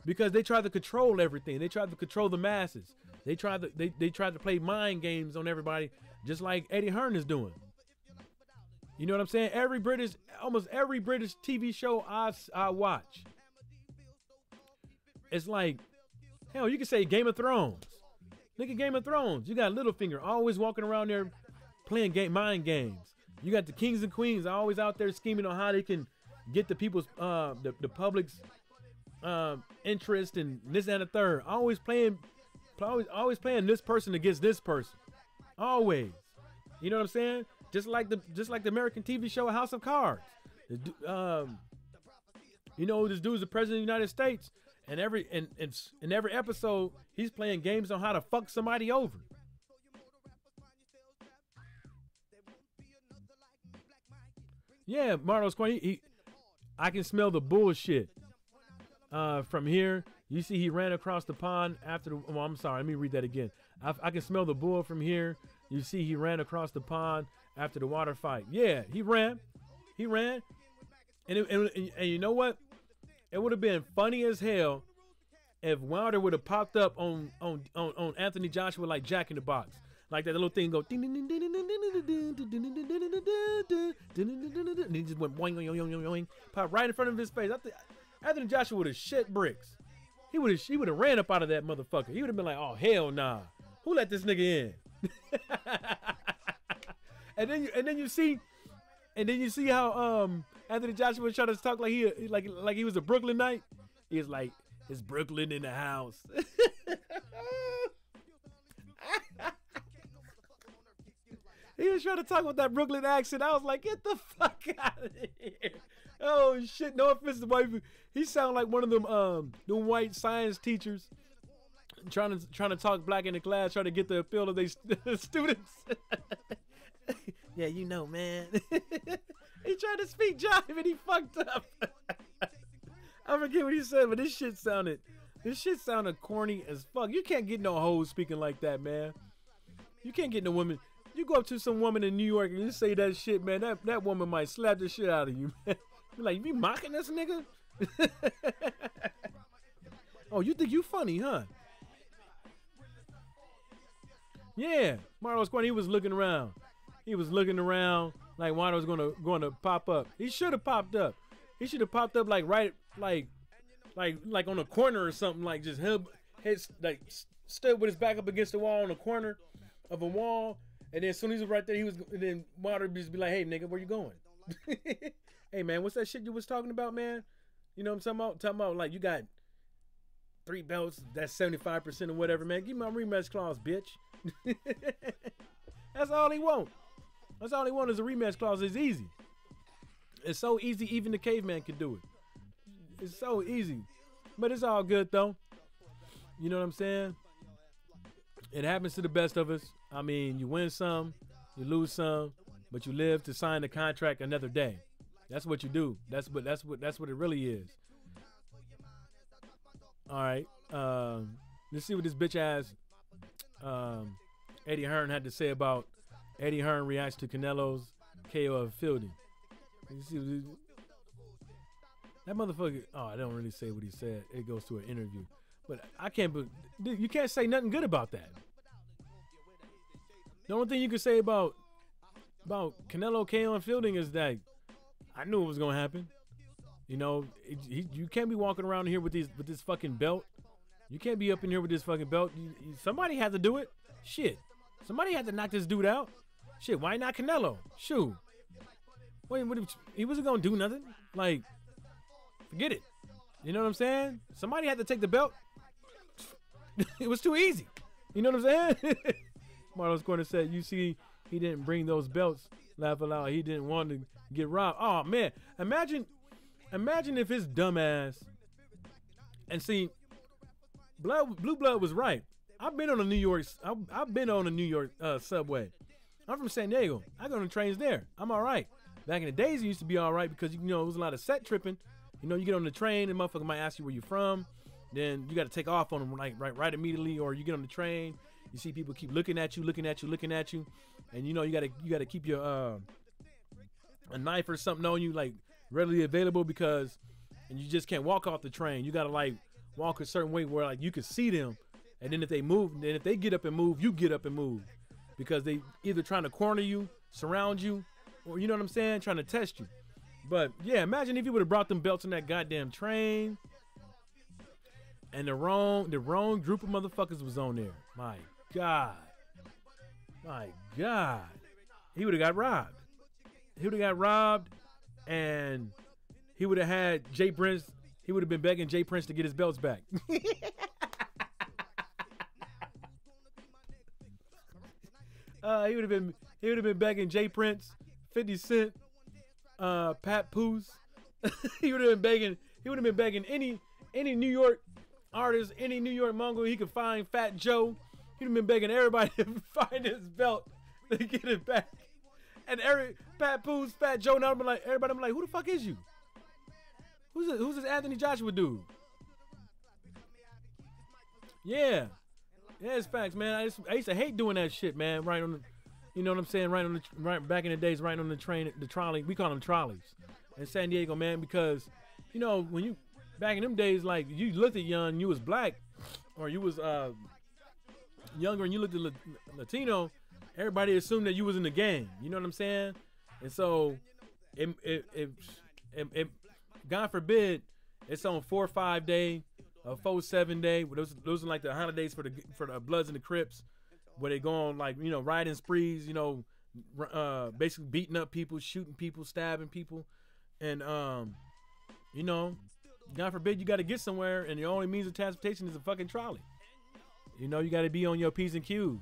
because they tried to control everything. They tried to control the masses. They tried to play mind games on everybody, just like Eddie Hearn is doing. You know what I'm saying? Almost every British TV show I watch, it's like, hell, you can say Game of Thrones. Look at Game of Thrones. You got Littlefinger always walking around there playing mind games. You got the kings and queens always out there scheming on how they can get the people's, the public's interest in this and the third. Always playing this person against this person. Always. You know what I'm saying? Just like the American TV show House of Cards. You know, this dude's the president of the United States, and in every episode he's playing games on how to fuck somebody over. Yeah, Marlo's Corny. I can smell the bullshit from here. You see, he ran across the pond after the. Oh, I'm sorry. Let me read that again. I can smell the bull from here. You see, he ran across the pond after the water fight. Yeah, he ran. And you know what? It would have been funny as hell if Wilder would have popped up on Anthony Joshua like Jack in the Box. Like that little thing go ding ding ding ding ding ding ding ding, and he just went boing boing boing boing, pop right in front of his face. Anthony Joshua would have shit bricks. He would have ran up out of that motherfucker. He would have been like, oh hell nah, who let this nigga in? and then you see how Anthony Joshua was trying to talk like he was a Brooklynite. He was like, it's Brooklyn in the house. He was trying to talk with that Brooklyn accent. I was like, get the fuck out of here. Oh shit, no offense to white people. He sound like one of them white science teachers trying to talk black in the class, trying to get the appeal of their students. Yeah, you know, man. He tried to speak jive and he fucked up. I forget what he said, but this shit sounded corny as fuck. You can't get no hoes speaking like that, man. You can't get no woman. You go up to some woman in New York and you say that shit, man, that woman might slap the shit out of you, man. You're like, you mocking this nigga? Oh, you think you funny, huh? Yeah, Marlo's Corner. He was looking around. He was looking around like Wano was gonna pop up. He should have popped up. He should have popped up like right like on a corner or something, like just him like stood with his back up against the wall on the corner of a wall, and then as soon as he was right there, and then Water just be like, "Hey nigga, where you going?" Hey man, what's that shit you was talking about, man? You know what I'm talking about like you got 3 belts, that's 75% or whatever, man. Give me my rematch clause, bitch. That's all he want. That's all he want is a rematch clause. It's easy. It's so easy, even the caveman can do it. It's so easy. But it's all good though. You know what I'm saying? It happens to the best of us. I mean, you win some, you lose some, but you live to sign the contract another day. That's what you do. That's what it really is. All right. Let's see what this bitch ass Eddie Hearn had to say about Eddie Hearn reacts to Canelo's KO of Fielding. You see what that motherfucker. Oh, I don't really say what he said. It goes to an interview, but I can't. But dude, you can't say nothing good about that. The only thing you can say about Canelo KO and Fielding is that I knew it was gonna happen. You know, you can't be walking around here with this fucking belt. You can't be up in here with this fucking belt. Somebody had to do it. Shit. Somebody had to knock this dude out. Shit, why not Canelo? Shoot. Wait, he wasn't gonna do nothing? Like, forget it. You know what I'm saying? Somebody had to take the belt. It was too easy. You know what I'm saying? Marlo's Corner said, you see, he didn't bring those belts. Laugh aloud. He didn't want to get robbed. Oh, man. Imagine if his dumb ass, and see, Blue Blood was right. I've been on a New York subway. I'm from San Diego. I go on the trains there. I'm all right. Back in the days, it used to be all right because, you know, it was a lot of set tripping. You know, you get on the train, and motherfucker might ask you where you're from. Then you got to take off on them like right immediately, or you get on the train. You see people keep looking at you, and you know you gotta keep your a knife or something on you, like readily available, because and you just can't walk off the train. You gotta like walk a certain way where like you can see them, and then if they move, then if they get up and move, you get up and move, because they either trying to corner you, surround you, or you know what I'm saying, trying to test you. But yeah, imagine if you would have brought them belts on that goddamn train, and the wrong group of motherfuckers was on there. My God, he would have got robbed. And he would have had Jay Prince. He would have been begging Jay Prince to get his belts back. He would have been begging Jay Prince, 50 Cent, Pat Poose. He would have been begging any New York artist, any New York Mongol he could find, Fat Joe. He'd have been begging everybody to find his belt to get it back. And Pat Poose, Fat Joe, now everybody be like, who the fuck is you? Who's this Anthony Joshua dude? Yeah, it's facts, man. I used to hate doing that shit, man. Right on the, you know what I'm saying? Right back in the days, right on the train, the trolley. We call them trolleys in San Diego, man, because you know when you back in them days, like you looked at young, you was black, or you was younger and you looked at Latino, everybody assumed that you was in the gang. You know what I'm saying? And so, God forbid, it's on 4 or 5 day, 4 7 day. Those are like the holidays for the Bloods and the Crips, where they go on like riding sprees. Basically beating up people, shooting people, stabbing people, and God forbid you got to get somewhere, and your only means of transportation is a fucking trolley. You got to be on your P's and Q's.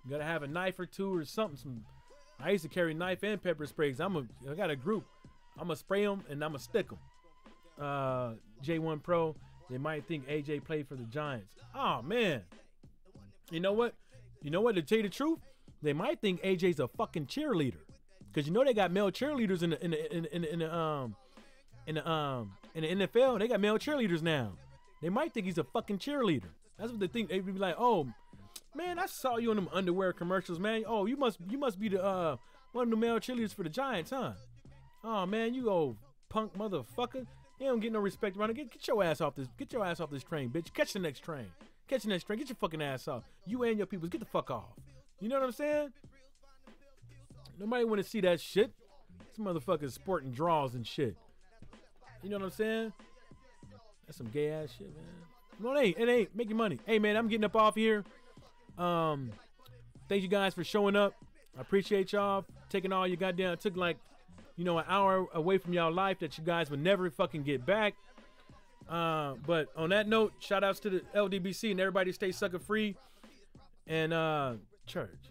You got to have a knife or two or something. I used to carry knife and pepper sprays. I got a group. I'm going to spray them and I'm going to stick them. J1 Pro, they might think AJ played for the Giants. Oh, man. You know what? To tell you the truth, they might think AJ's a fucking cheerleader. Because they got male cheerleaders in the NFL. They got male cheerleaders now. They might think he's a fucking cheerleader. That's what they think. They'd be like, oh, man, I saw you in them underwear commercials, man. Oh, you must be the one of the male cheerleaders for the Giants, huh? Oh, man, you old punk motherfucker. You don't get no respect around it. Get your ass off this. Get your ass off this train, bitch. Catch the next train. Get your fucking ass off. You and your peoples, get the fuck off. You know what I'm saying? Nobody want to see that shit. Some motherfuckers sporting draws and shit. You know what I'm saying? That's some gay ass shit, man. No, it ain't. Make your money. Hey, man, I'm getting up off here. Thank you guys for showing up. I appreciate y'all taking all your goddamn. It took like, an hour away from y'all life that you guys would never fucking get back. But on that note, shout outs to the LDBC and everybody stay sucker free and church.